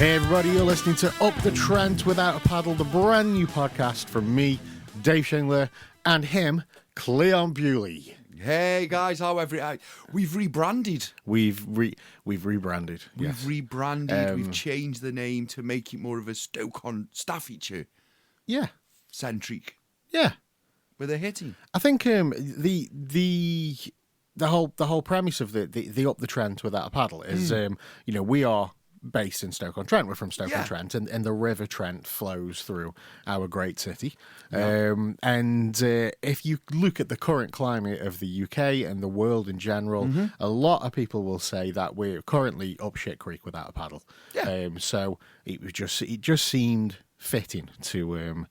Hey everybody, you're listening to Up the Trent Without a Paddle, the brand new podcast from me, Dave Shingler, and him, Cleon Bewley. Hey guys, we've rebranded. We've rebranded. We've rebranded. We've changed the name to make it more of a Stoke-on-Staffordshire centric. Yeah. With a hitting. I think the whole premise of the Up the Trent Without a Paddle is we are based in Stoke-on-Trent. We're from Stoke-on-Trent, and the River Trent flows through our great city. Yeah. If you look at the current climate of the UK and the world in general, a lot of people will say that we're currently up shit creek without a paddle. Yeah. So it just seemed fitting to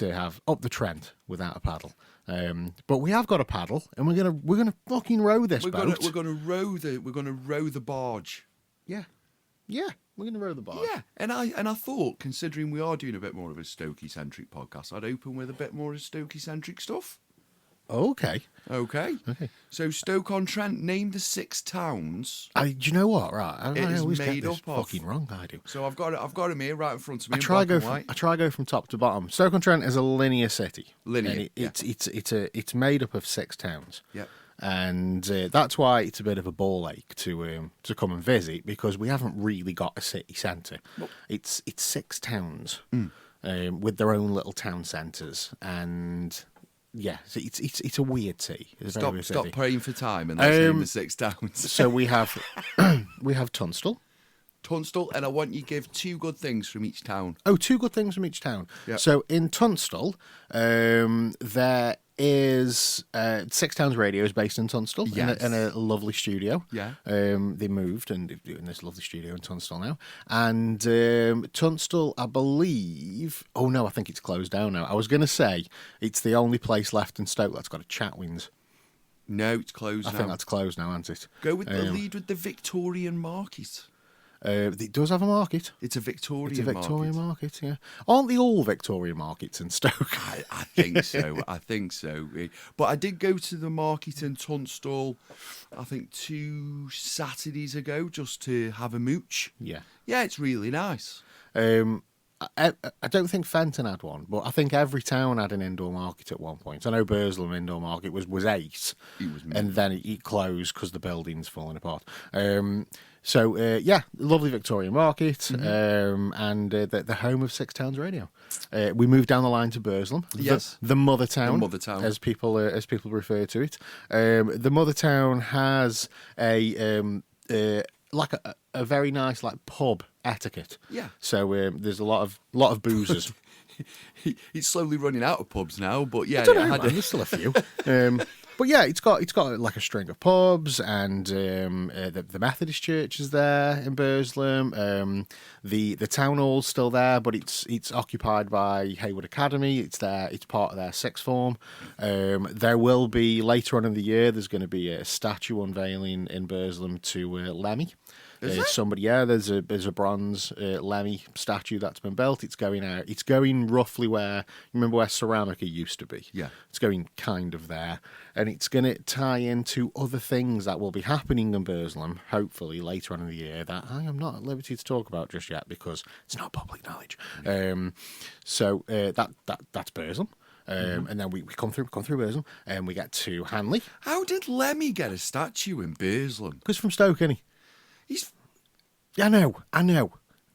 have Up the Trent Without a Paddle. But we have got a paddle, and we're gonna fucking row this boat. We're gonna row the barge. Yeah, we're going to row the barge. Yeah, and I thought, considering we are doing a bit more of a Stokey-centric podcast, I'd open with a bit more of Stokey-centric stuff. Okay. So Stoke-on-Trent, name the 6 towns. Do you know what? Right, I always get this up of. fucking wrong. I do. So I've got them here right in front of me. I try to go from top to bottom. Stoke-on-Trent is a linear city. Linear. And it's made up of 6 towns. Yeah. And that's why it's a bit of a ball ache to come and visit, because we haven't really got a city centre. Nope. It's 6 towns with their own little town centres, and yeah, so it's a weird city. It's a very weird Stop city. praying for time and let's name the 6 towns. So we have Tunstall. Tunstall, and I want you to give 2 good things from each town. Oh, 2 good things from each town. Yeah. So in Tunstall, there is Six Towns Radio is based in Tunstall, yes. in a lovely studio. Yeah. They moved and they're doing this lovely studio in Tunstall now. And Tunstall, I believe... Oh, no, I think it's closed down now. I was going to say it's the only place left in Stoke that's got a Chatwins. No, it's closed now. I think that's closed now, hasn't it? Go with the lead with the Victorian Market. It does have a market. It's a Victorian market, yeah. Aren't they all Victorian markets in Stoke? I think so. But I did go to the market in Tunstall, I think 2 Saturdays ago, just to have a mooch. Yeah. Yeah, it's really nice. I don't think Fenton had one, but I think every town had an indoor market at one point. I know Burslem indoor market was ace, and then it closed because the building's falling apart. Lovely Victorian market, and the home of Six Towns Radio. We moved down the line to Burslem, yes, the mother town, as people refer to it. The mother town has a very nice pub etiquette. Yeah. So there's a lot of boozers. It's slowly running out of pubs now, but yeah, there's still a few. But yeah, it's got a string of pubs, and the Methodist church is there in Burslem. The town hall's still there, but it's occupied by Hayward Academy. It's part of their sixth form. There will be later on in the year. There's going to be a statue unveiling in Burslem to Lemmy. There's a bronze Lemmy statue that's been built. It's going out. It's going roughly where, you remember where Ceramica used to be? Yeah. It's going kind of there. And it's going to tie into other things that will be happening in Burslem, hopefully later on in the year, that I am not at liberty to talk about just yet because it's not public knowledge. That's Burslem. And then we come through Burslem, and we get to Hanley. How did Lemmy get a statue in Burslem? Because from Stoke, isn't he? I know.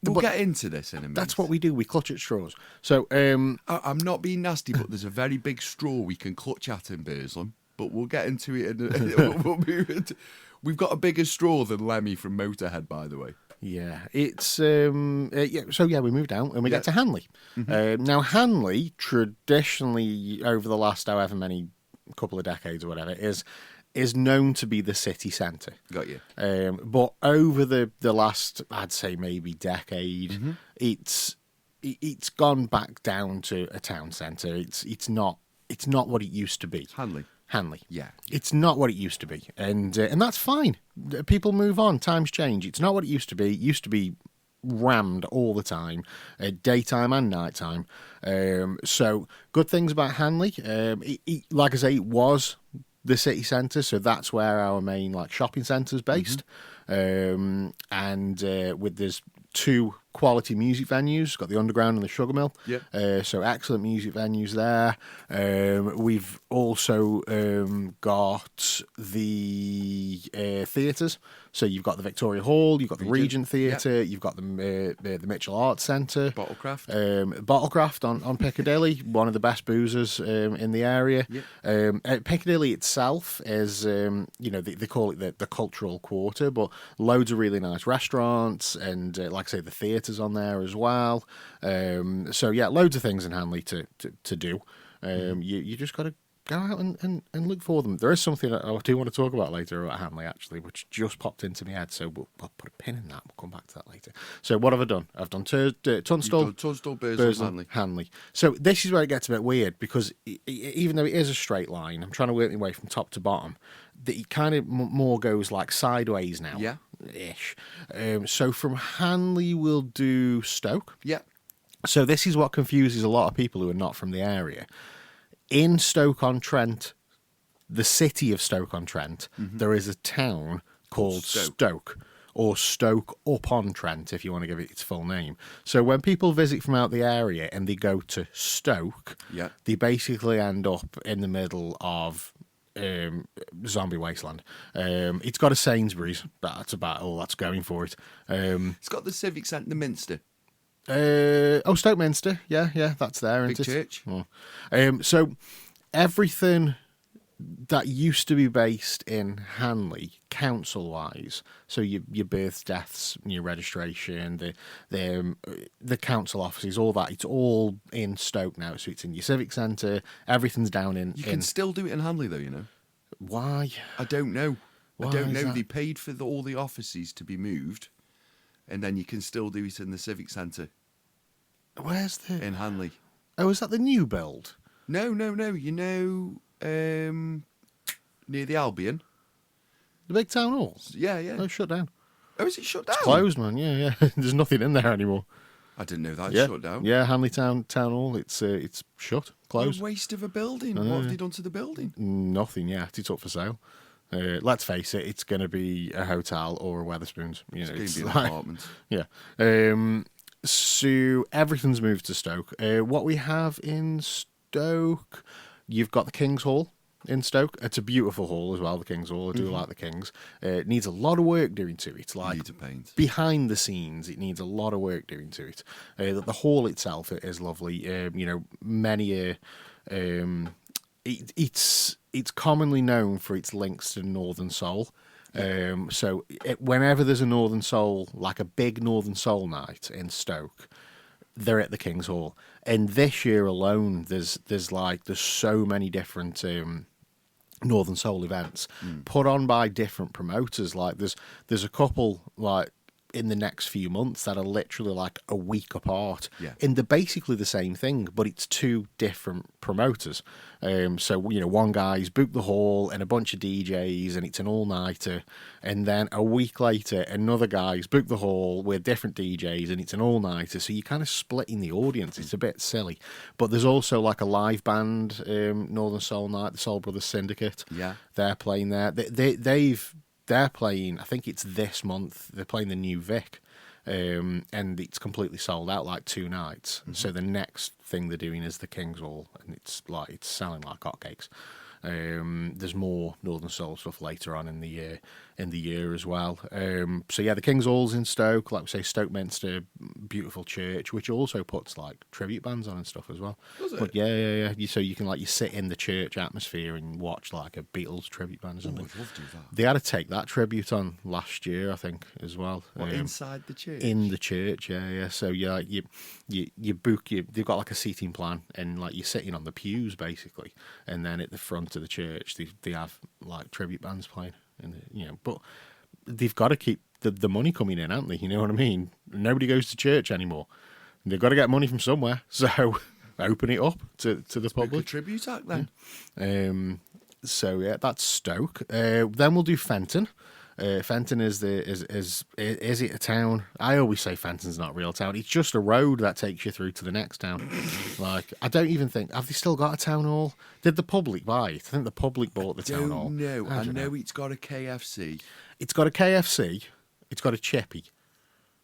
We'll get into this in a minute. That's what we do. We clutch at straws. So I'm not being nasty, but there's a very big straw we can clutch at in Burslem. But we'll get into it. We've got a bigger straw than Lemmy from Motorhead, by the way. Yeah, it's So we move down and we get to Hanley. Now Hanley, traditionally over the last however many couple of decades or whatever, is known to be the city centre. Got you. But over the last, I'd say maybe decade, it's gone back down to a town centre. It's not what it used to be. Hanley. Yeah. It's not what it used to be. And that's fine. People move on. Times change. It's not what it used to be. It used to be rammed all the time, daytime and nighttime. So good things about Hanley. Like I say, it was the city centre, so that's where our main shopping centre is based. And with there's 2 quality music venues. Got the Underground and the Sugar Mill. Yeah. So excellent music venues there. We've also got the theatres. So you've got the Victoria Hall, you've got the Regent Theatre, you've got the Mitchell Arts Centre. Bottlecraft. Bottlecraft on Piccadilly, one of the best boozers in the area. Piccadilly itself is, they call it the cultural quarter, but loads of really nice restaurants and, like I say, the theatres on there as well. So yeah, loads of things in Hanley to do. You just got to go out and look for them. There is something that I do want to talk about later about Hanley, actually, which just popped into my head, so I'll put a pin in that. We'll come back to that later. So what have I done? I've done Tunstall, Burslem, Hanley. So this is where it gets a bit weird, because even though it is a straight line, I'm trying to work my way from top to bottom, that it kind of more goes like sideways now. Yeah. Ish. So from Hanley, we'll do Stoke. Yeah. So this is what confuses a lot of people who are not from the area. In Stoke-on-Trent, the city of Stoke-on-Trent, there is a town called Stoke, or Stoke-upon-Trent, if you want to give it its full name. So when people visit from out the area and they go to Stoke, they basically end up in the middle of zombie wasteland. It's got a Sainsbury's, but that's about all that's going for it. It's got the Civic Centre, the Minster. Stoke Minster, yeah, that's there. Big church. Oh. So everything that used to be based in Hanley, council-wise, so your births, deaths, your registration, the council offices, all that, it's all in Stoke now. So it's in your civic centre. Everything's down in. You can still do it in Hanley, though. You know. Why? I don't know. Why I don't is know. that? They paid for all the offices to be moved, and then you can still do it in the civic centre Where's the? in Hanley. Oh, is that the new build? No. You know, near the Albion. The big town hall? Yeah. Oh, shut down. Oh, is it shut down? It's closed, man. Yeah. There's nothing in there anymore. I didn't know that. Yeah. Shut down. Yeah, Hanley Town Hall. It's shut, closed. A waste of a building. What have they done to the building? Nothing yet. It's up for sale. Let's face it, it's going to be a hotel or a Weatherspoons. You know, It's going to be an like- apartment. Yeah. So everything's moved to Stoke. What we have in Stoke, you've got the King's Hall in Stoke. It's a beautiful hall as well, the King's Hall. I do like the King's. It needs a lot of work doing to it. Like Need to paint. behind the scenes, it needs a lot of work doing to it. The hall itself is lovely. Many it's commonly known for its links to Northern Soul. So whenever there's a Northern Soul, like a big Northern Soul night in Stoke, they're at the King's Hall. And this year alone, there's so many different Northern Soul events put on by different promoters. Like there's a couple like in the next few months that are literally like a week apart. Yeah. And they're basically the same thing, but it's two different promoters. So, one guy's booked the hall and a bunch of DJs and it's an all-nighter. And then a week later, another guy's booked the hall with different DJs and it's an all-nighter. So you're kind of splitting the audience. It's a bit silly. But there's also like a live band, Northern Soul Night, the Soul Brothers Syndicate. Yeah. They're playing there. They're playing, I think it's this month, they're playing the new Vic. And it's completely sold out, like 2 nights. So the next thing they're doing is the King's Hall, and it's selling like hotcakes. There's more Northern Soul stuff later on in the year as well. So yeah, the King's Hall's in Stoke, like we say, Stoke Minster, beautiful church, which also puts like tribute bands on and stuff as well. Does it? But yeah. So you can you sit in the church atmosphere and watch like a Beatles tribute band or something. I'd love to do that. They had to take that tribute on last year, I think, as well. What, inside the church? In the church, yeah. So you book they've got like a seating plan, and like you're sitting on the pews basically, and then at the front of the church they have like tribute bands playing, and but they've got to keep the money coming in, haven't they? You know what I mean? Nobody goes to church anymore. They've got to get money from somewhere, so open it up to the Book a public. tribute act then. So yeah, that's Stoke. Then we'll do Fenton. Fenton is it a town? I always say Fenton's not a real town. It's just a road that takes you through to the next town. Like, I don't even think, have they still got a town hall? Did the public buy it? I think the public bought the town hall. No, I don't know it's got a KFC. It's got a KFC. It's got a Chippy.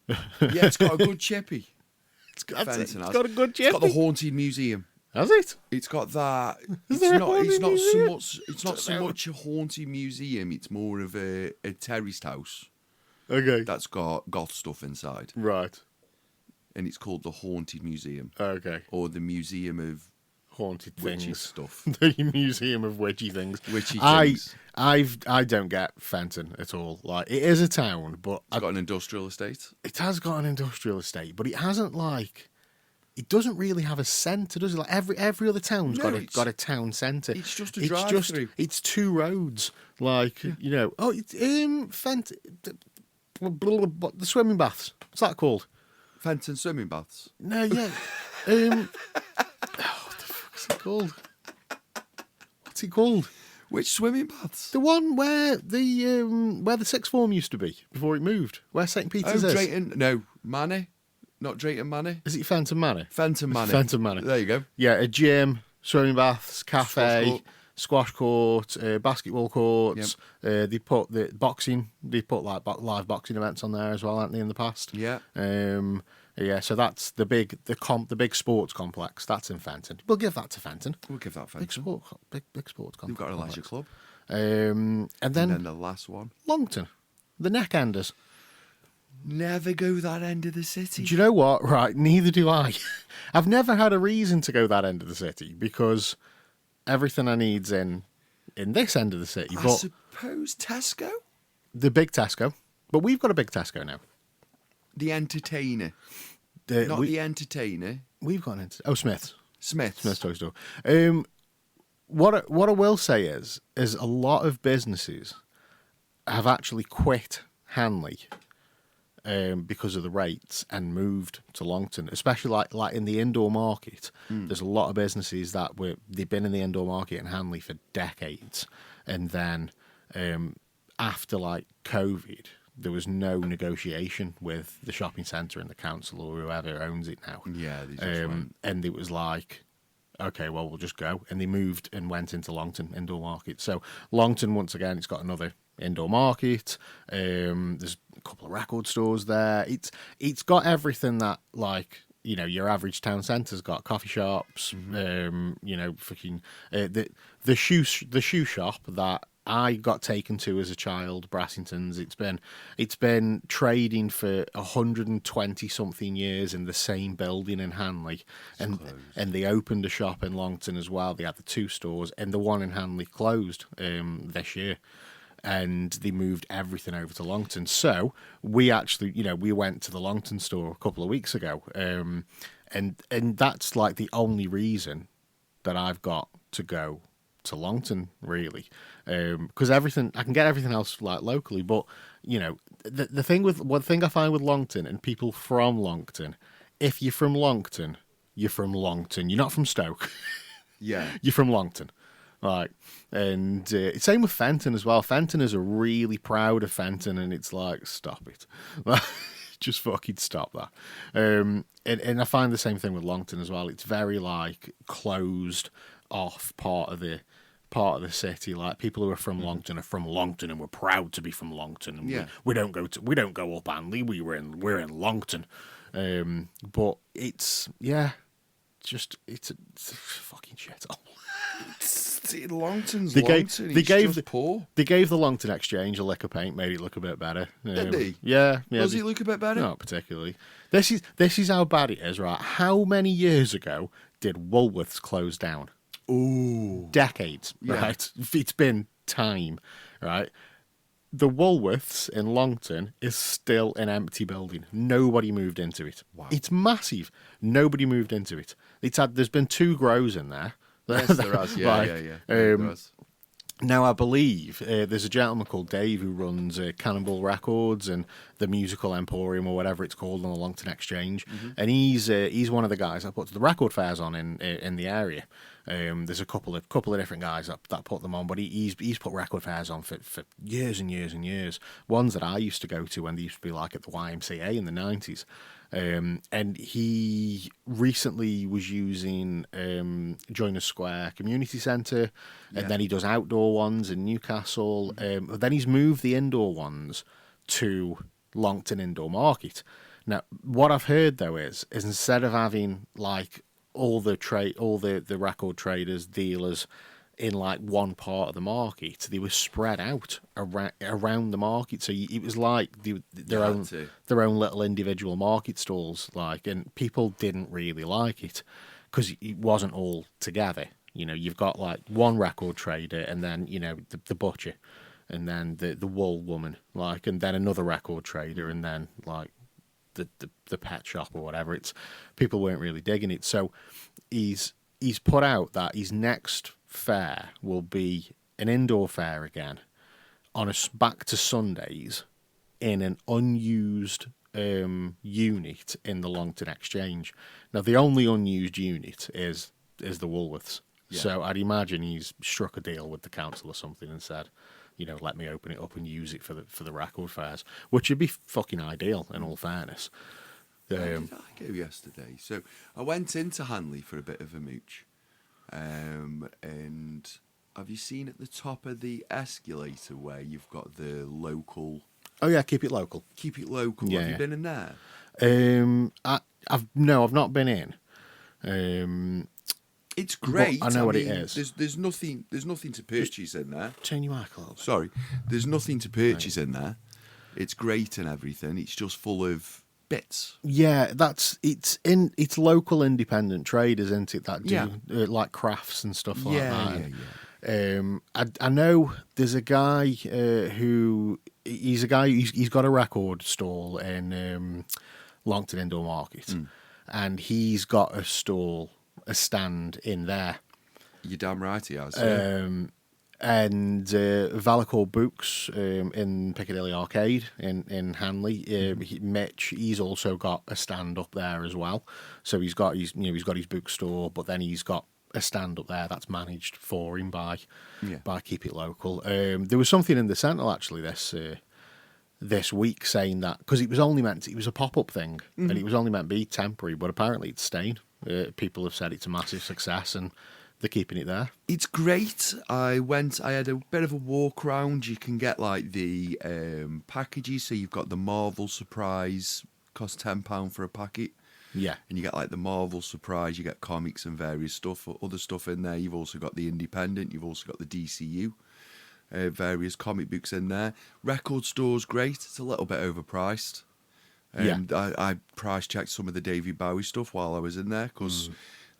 Yeah, it's got a good chippy. It's got Fenton has. a good It's got the chippy. Haunted Museum. Has it? It's got that. Is It's there a not. It's haunted not so museum? much. It's not so much a haunted museum. It's more of a terraced house Okay. that's got goth stuff inside, Right. and it's called the Haunted Museum Okay. or the Museum of Haunted Witchy things. stuff. The Museum of Witchy Things. Witchy I things. I don't get Fenton at all. Like, it is a town, but It's got an industrial estate. it has got an industrial estate, but it hasn't like. It doesn't really have a centre, does it? Like every other town's No, got a town centre. it's just a drive-through. It's two roads. Like you know. Oh, it's Fenton. The swimming baths. What's that called? Fenton swimming baths. No, yeah. What the fuck is it called? What's it called? Which swimming baths? The one where the sixth form used to be before it moved. Where St Peter's is. Drayton. No, Manor. Not Drayton Manor. Is it Fenton Manor? Fenton Manor. Fenton Manor. There you go. Yeah, a gym, swimming baths, cafe, squash court, basketball courts. They put the boxing. They put like live boxing events on there as well, haven't they, in the past? Yeah. Yeah. So that's the big sports complex. That's in Fenton. We'll give that to Fenton. We'll give that Big Fenton. big sports complex. We've got a leisure club. And And then then the last one. Longton, the Neckenders. Never go that end of the city. Do you know what? Right, neither do I. I've never had a reason to go that end of the city because everything I need's in this end of the city. I But suppose Tesco? the big Tesco. But we've got a big Tesco now. The Entertainer. The- Not we, the Entertainer. we've gone into Smith's Smith's. Toy Store. What I will say is a lot of businesses have actually quit Hanley because of the rates and moved to Longton, especially like in the indoor market. There's a lot of businesses they've been in the indoor market in Hanley for decades, and then after like COVID, there was no negotiation with the shopping centre and the council or whoever owns it now. Yeah, they just went. And it was like, okay, well, we'll just go. And they moved and went into Longton indoor market. So Longton, once again, it's got another indoor market. There's a couple of record stores there. It's got everything that, like, you know, your average town centre's got. Coffee shops, you know, fucking the shoe shop that I got taken to as a child, Brassington's. It's been trading for 120 something years in the same building in Hanley, and they opened a shop in Longton as well. They had the two stores, and the one in Hanley closed this year, and they moved everything over to Longton. So we actually, you know, we went to the Longton store a couple of weeks ago, and that's like the only reason that I've got to go to Longton, really, because everything I can get everything else like locally. But you know, the thing with one thing I find with Longton and people from Longton, if you're from Longton, you're from Longton. You're not from Stoke. Yeah. You're from Longton, like, and same with Fenton as well. Fentoners are really proud of Fenton, and it's like, stop it. Just fucking stop that. And I find the same thing with Longton as well. It's very like closed off part of the city. Like, people who are from Longton are from Longton, and we're proud to be from Longton. And Yeah. we don't go up Hanley. We're in Longton. But it's it's a fucking shithole. Longton's They Longton. gave He's just the- poor. They gave the Longton Exchange a lick of paint, made it look a bit better. Did they? Yeah. Does they- he look a bit better? Not particularly. This is how bad it is, right? How many years ago did Woolworths close down? Ooh. Decades, Yeah. right? It's been time, right? The Woolworths in Longton is still an empty building. Nobody moved into it. Wow. It's massive. Nobody moved into it. There's been 2 grows in there. Yes, there has. Yeah, Like, yeah. There has. Now, I believe there's a gentleman called Dave who runs Cannonball Records and the Musical Emporium, or whatever it's called, on the Longton Exchange, and he's one of the guys that puts the record fairs on in the area. There's a couple of different guys that put them on, but he's put record fairs on for years and years and years. Ones that I used to go to when they used to be like at the YMCA in the 90s. And he recently was using Joyner Square Community Centre, and then he does outdoor ones in Newcastle. Then he's moved the indoor ones to Longton Indoor Market. Now, what I've heard though is instead of having like all the record traders, dealers in like one part of the market, they were spread out around the market. So it was like their own little individual market stalls, like, and people didn't really like it because it wasn't all together. You know, you've got like one record trader, and then the butcher, and then the wool woman, like, and then another record trader, and then like the pet shop or whatever. It's people weren't really digging it, so he's put out that his next fair will be an indoor fair again on back to Sundays in an unused unit in the Longton Exchange. Now the only unused unit is the Woolworths. Yeah. So I'd imagine he's struck a deal with the council or something and said, let me open it up and use it for the record fairs, which would be fucking ideal in all fairness. Where did I go yesterday? So I went into Hanley for a bit of a mooch. And have you seen at the top of the escalator where you've got the local... Oh yeah, keep it local. Keep it local. Yeah, have you been in there? I've not been in. It's great. I know what it is. There's nothing to purchase in there. Turn your mic a little bit. Sorry, there's nothing to purchase in there. It's great and everything. It's just full of bits. Yeah, it's local independent traders, isn't it? That do like crafts and stuff like that. Yeah. I know there's a guy he's got a record stall in Longton Indoor Market, and he's got a stand in there. You're damn right he has. And Valacore Books in Piccadilly Arcade in Hanley. Mitch, he's also got a stand up there as well. So he's got his bookstore, but then he's got a stand up there that's managed for him by Keep It Local. There was something in the Sentinel actually this week saying that because it was a pop up thing and it was only meant to be temporary, but apparently it's staying. People have said it's a massive success and they're keeping it there. It's great. I had a bit of a walk around. You can get like the packages. So you've got the Marvel Surprise, costs £10 for a packet. Yeah. And you get like the Marvel Surprise, you get comics and various stuff, other stuff in there. You've also got the Independent, you've also got the DCU, various comic books in there. Record store's great. It's a little bit overpriced. And I price checked some of the David Bowie stuff while I was in there because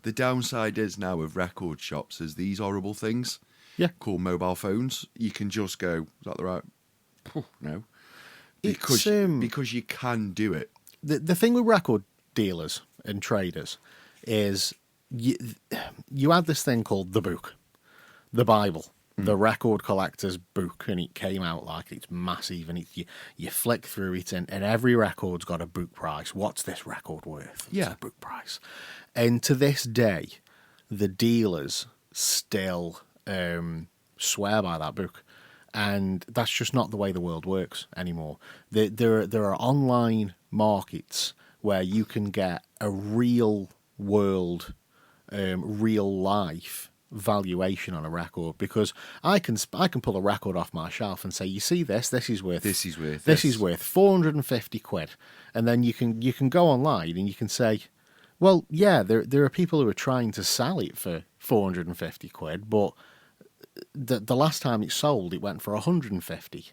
the downside is now of record shops is these horrible things called mobile phones. You can just go, is that the right? No. Because you can do it. The thing with record dealers and traders is you had this thing called the book, the Bible. The record collector's book, and it came out like it's massive, and you flick through it, and every record's got a book price. What's this record worth? It's a book price. And to this day, the dealers still swear by that book, and that's just not the way the world works anymore. There are online markets where you can get a real world, real life valuation on a record, because I can pull a record off my shelf and say, you see this is worth £450, and then you can go online and you can say, well, yeah, there are people who are trying to sell it for £450, but the last time it sold it went for 150,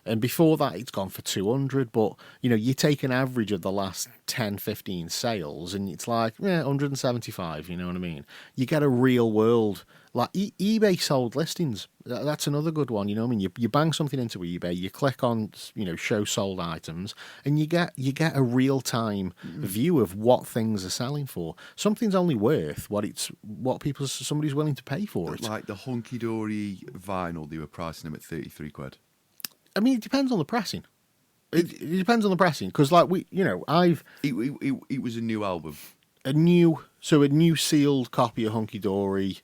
and before that it's gone for 200. But you take an average of the last 10-15 sales and it's like 175. You know what I mean? You get a real world, like eBay sold listings. That's another good one. You know what I mean? You bang something into eBay, you click on show sold items, and you get a real time view of what things are selling for. Something's only worth what somebody's willing to pay for it. Like the Hunky Dory vinyl, they were pricing them at £33. I mean, it depends on the pressing. It depends on the pressing, because like It was a new album. A new sealed copy of Hunky Dory,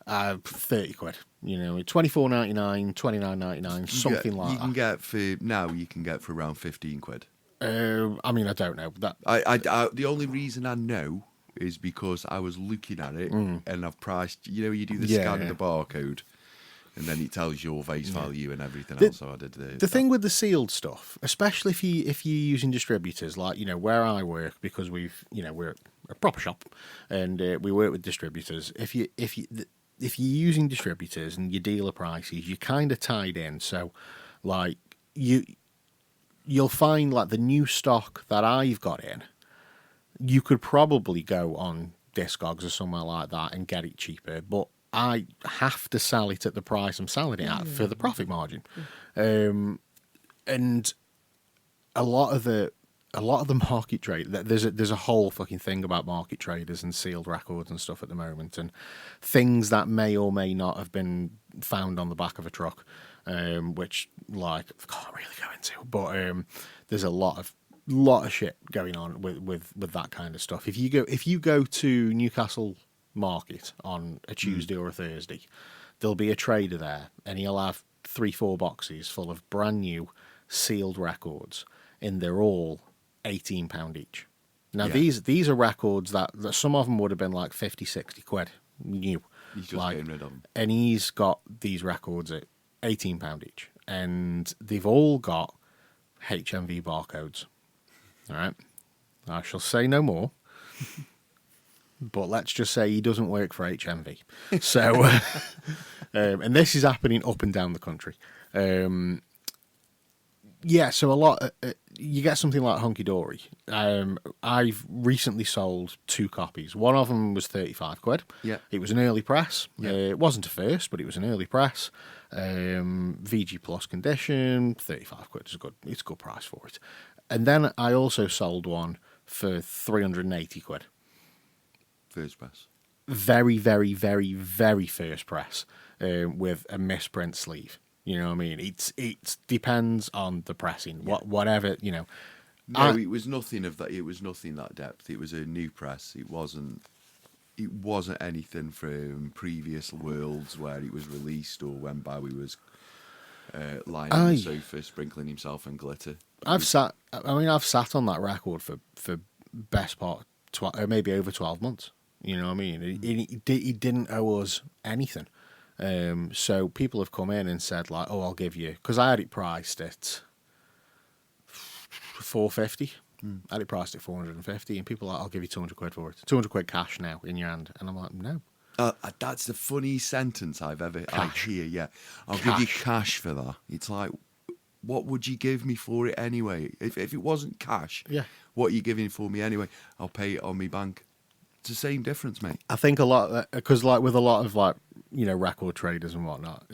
£30. £24.99, £29.99, something like that. You can get for around £15. I mean, I don't know that. The only reason I know is because I was looking at it and I've priced. You do the scan of the barcode. And then it tells your face value and everything else. So I did The thing with the sealed stuff, especially if you're using distributors, like where I work, because we're a proper shop, and we work with distributors. If you're using distributors and your dealer prices, you're kind of tied in. So, like you'll find like the new stock that I've got in, you could probably go on Discogs or somewhere like that and get it cheaper, but I have to sell it at the price I'm selling it at for the profit margin. And a lot of the market trade, there's a whole fucking thing about market traders and sealed records and stuff at the moment, and things that may or may not have been found on the back of a truck, which like I can't really go into, but there's a lot of shit going on with that kind of stuff. If you go to Newcastle Market on a Tuesday or a Thursday, there'll be a trader there, and he'll have 3-4 boxes full of brand new sealed records, and they're all £18 each. Now these are records that some of them would have been like 50-60 quid new. He's just getting rid of them, and he's got these records at £18 each, and they've all got HMV barcodes. All right, I shall say no more. But let's just say he doesn't work for HMV. So, and this is happening up and down the country. So a lot, you get something like Hunky Dory. I've recently sold 2 copies. One of them was 35 quid. Yeah. It was an early press. Yeah. It wasn't a first, but it was an early press. VG Plus condition, 35 quid. It's a good price for it. And then I also sold one for 380 quid. First press. Very, very, very, very first press, with a misprint sleeve. You know what I mean? It depends on the pressing. Yeah. Whatever, No, it was nothing of that. It was nothing that depth. It was a new press. It wasn't anything from previous worlds where it was released or when Bowie was lying on the sofa sprinkling himself in glitter. I've sat on that record for best part maybe over 12 months. You know what I mean? He didn't owe us anything. So people have come in and said like, "Oh, I'll give you," because I had it priced at $450. I had it priced at $450, and people are like, "I'll give you 200 quid for it. 200 quid cash now in your hand," and I'm like, "No." That's the funniest sentence I hear. Yeah, I'll Cash. give you cash for that. It's like, what would you give me for it anyway? If it wasn't cash, Yeah. What are you giving for me anyway? I'll pay it on my bank. It's the same difference, mate. I think a lot, because like with a lot of like record traders and whatnot,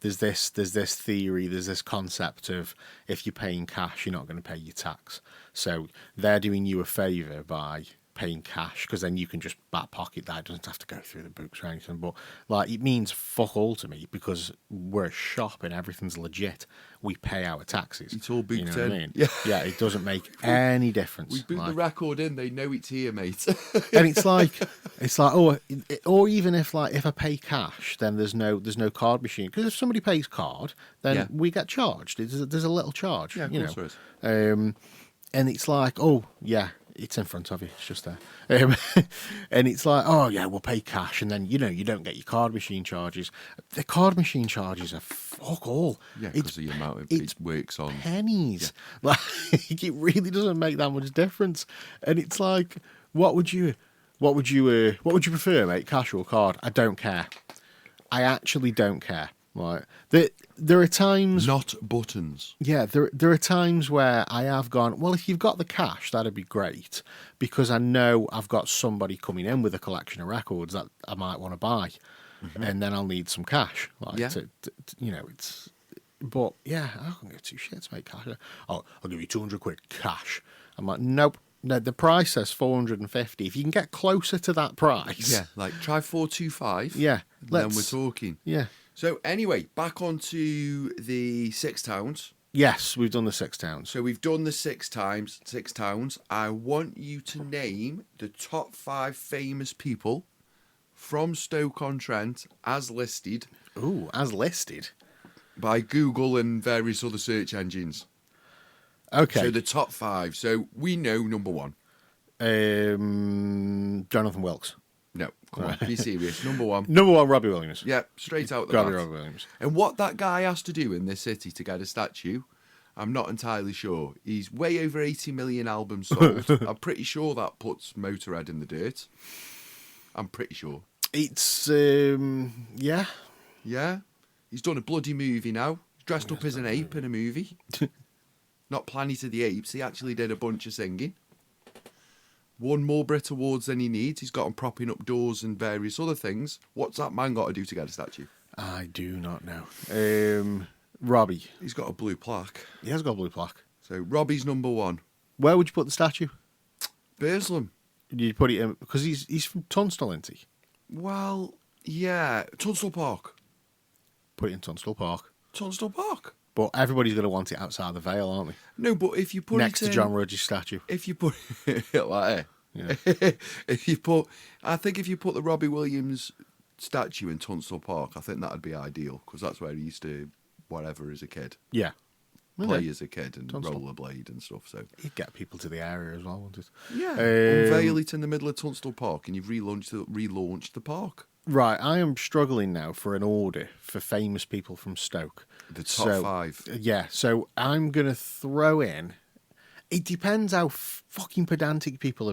there's this theory, there's this concept of if you're paying cash, you're not going to pay your tax. So they're doing you a favour by paying cash, because then you can just back pocket that. It doesn't have to go through the books or anything. But like, it means fuck all to me, because we're a shop and everything's legit. We pay our taxes. It's all booked you know in. What I mean? Yeah. It doesn't make any difference. We boot the record in. They know it's here, mate. And it's like or even if I pay cash, then there's no card machine, because if somebody pays card, then we get charged. There's a little charge. Yeah, of course there is. And it's like, oh yeah, it's in front of you, it's just there. And it's like, oh yeah, we'll pay cash, and then you don't get your card machine charges. The card machine charges are fuck all. Yeah, because of the amount of it works on pennies. Like, it really doesn't make that much difference. And it's like, what would you prefer, mate? Cash or card? I don't care. I actually don't care. Like, there are times, not buttons. Yeah, there are times where I have gone, well, if you've got the cash, that'd be great, because I know I've got somebody coming in with a collection of records that I might want to buy, and then I'll need some cash. Like, it's. But yeah, I can give 2 shits, mate. Cash. I'll give you 200 quid cash. I'm like, nope. No, the price says 450. If you can get closer to that price, Yeah, like try 425. Yeah, then we're talking. Yeah. So anyway, back onto the 6 towns. Yes, we've done the 6 towns. So we've done the 6 towns. I want you to name the top 5 famous people from Stoke-on-Trent as listed. Ooh, as listed? By Google and various other search engines. Okay. So the top 5. So we know number 1. Jonathan Wilkes. No, Come on, be serious. Number one. Number one, Robbie Williams. Yeah, straight out the Gotta be bat. Robbie Williams. And what that guy has to do in this city to get a statue, I'm not entirely sure. He's way over 80 million albums sold. I'm pretty sure that puts Motorhead in the dirt. I'm pretty sure. It's yeah. Yeah. He's done a bloody movie now. He's dressed up as an ape in a movie. Not Planet of the Apes. He actually did a bunch of singing. Won more Brit Awards than he needs. He's got him propping up doors and various other things. What's that man got to do to get a statue? I do not know. Robbie. He's got a blue plaque. He has got a blue plaque. So Robbie's number one. Where would you put the statue? Burslem. You put it in because he's from Tunstall, isn't he? Well, yeah. Tunstall Park. Put it in Tunstall Park. Tunstall Park. But everybody's going to want it outside the Vale, aren't they? No, but if you put Next it to in, John Rudge's statue. if you put like Yeah. if you put, I think if you put the Robbie Williams statue in Tunstall Park, I think that'd be ideal because that's where he used to whatever as a kid, Yeah. play Okay. as a kid and Tunstall. rollerblade and stuff. So He'd get people to the area as well, wouldn't it? yeah, Um, unveil it in the middle of Tunstall Park, and you've relaunched the park. Right, I am struggling now for an order for famous people from Stoke. The top five. Yeah, so I'm going to throw in. It depends how fucking pedantic people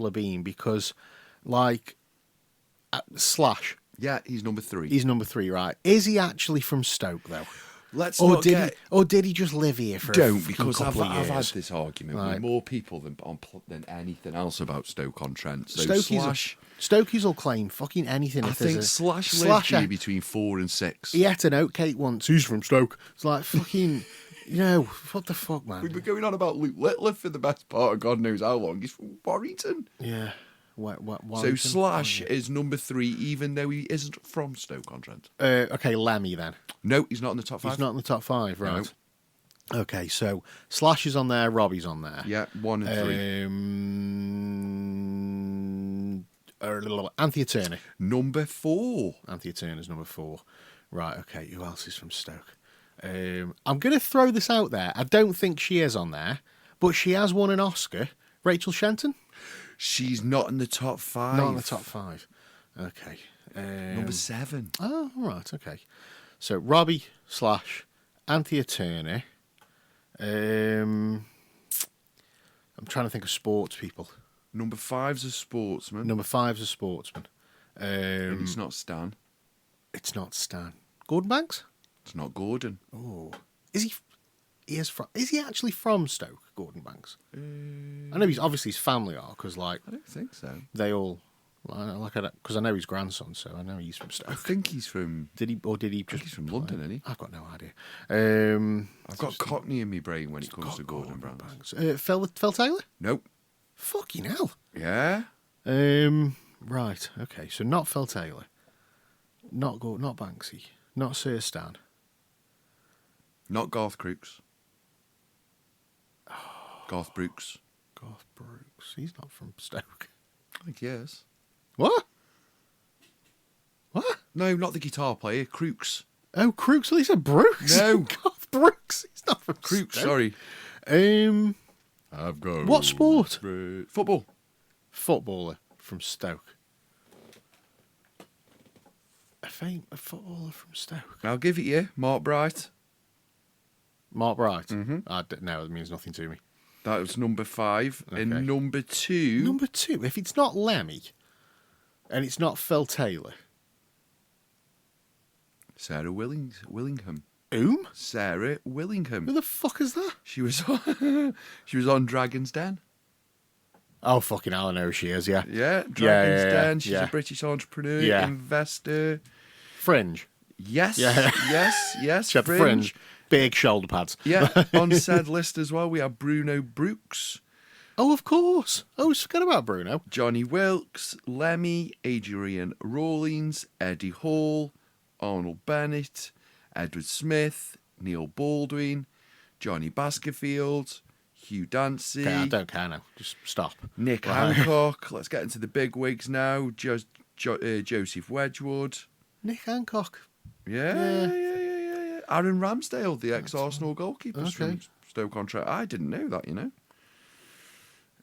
are being because, like, Slash, Yeah, he's number three. he's number 3, right? Is he actually from Stoke though, Let's or not did get. or did he just live here for a Don't fucking because couple I've of had years? this argument Right. with more people than anything else about Stoke-on-Trent. So Stokies, Stokies will claim fucking anything. I if there's think a Slash lived Slash, here between 4 and 6. he ate an oatcake once. Who's from Stoke? It's like fucking, what the fuck, man? We've been going on about Luke Litliff for the best part of God knows how long. He's from Warrington. Yeah. What, So Warrington? Slash is number 3, even though he isn't from Stoke-on-Trent. Okay, Lemmy then. No, he's not in the top 5. He's not in the top 5, right? Okay, so Slash is on there, Robbie's on there. Yeah, 1 and 3. Anthea Turner. Number 4. Anthea Turner's number 4. Right, okay, who else is from Stoke? I'm going to throw this out there. I don't think she is on there, but she has won an Oscar. Rachel Shenton? She's not in the top 5. Not in the top 5. Okay. Number 7. Oh, all right, okay. So Robbie, Slash, Anthea Turner. I'm trying to think of sports people. Number 5's a sportsman. Number 5's a sportsman. And it's not Stan. It's not Stan. Gordon Banks? It's not Gordon. Oh, is he? Is he actually from Stoke, Gordon Banks? I know obviously his family are because I don't think so. they all because I know his grandson, so I know he's from I Stoke. think he's from. Did he just? He's from London, isn't he? I've got no idea. I've got Cockney in my brain when it comes to Gordon Banks. Phil Taylor? Nope. Fucking hell. Yeah. Right. Okay. So not Phil Taylor. Not Banksy. Not Sir Stan. Not Garth Brooks. Garth Brooks. Garth Brooks. He's not from Stoke. I think yes. What? What? No, not the guitar player. Crooks. Oh, Crooks. Well, he said Brooks. No. Garth Brooks. He's not from Crooks. Stoke. Sorry. I've got. What sport? Football. Footballer from Stoke. A footballer from Stoke. I'll give it you. Mark Bright. Mark Bright. Mhm. No, it means nothing to me. That was number 5. Okay. And number 2. Number 2. If it's not Lemmy, and it's not Phil Taylor. Sarah Willingham. Whom? Sarah Who Willingham. the fuck is that? She was on, she was on Dragon's Den. Oh, fucking hell, I know who she is, yeah. Yeah, Dragon's yeah, Den. She's yeah. a British entrepreneur, Yeah. investor. Fringe. Yes, Yeah. yes. She had fringe. Big shoulder pads. Yeah, on said list as well, we have Bruno Brooks, Oh, of course. I always forget about Bruno. Johnny Wilkes, Lemmy, Adrian Rawlings, Eddie Hall, Arnold Bennett, Edward Smith, Neil Baldwin, Johnny Baskerville, Hugh Dancy, Okay, I don't care now. Just stop. Nick Right. Hancock. Let's get into the big wigs now. Joseph Wedgwood. Nick Hancock. Yeah. Aaron Ramsdale, the ex-Arsenal goalkeeper Okay. from Stoke-on-Trent. I didn't know that, you know.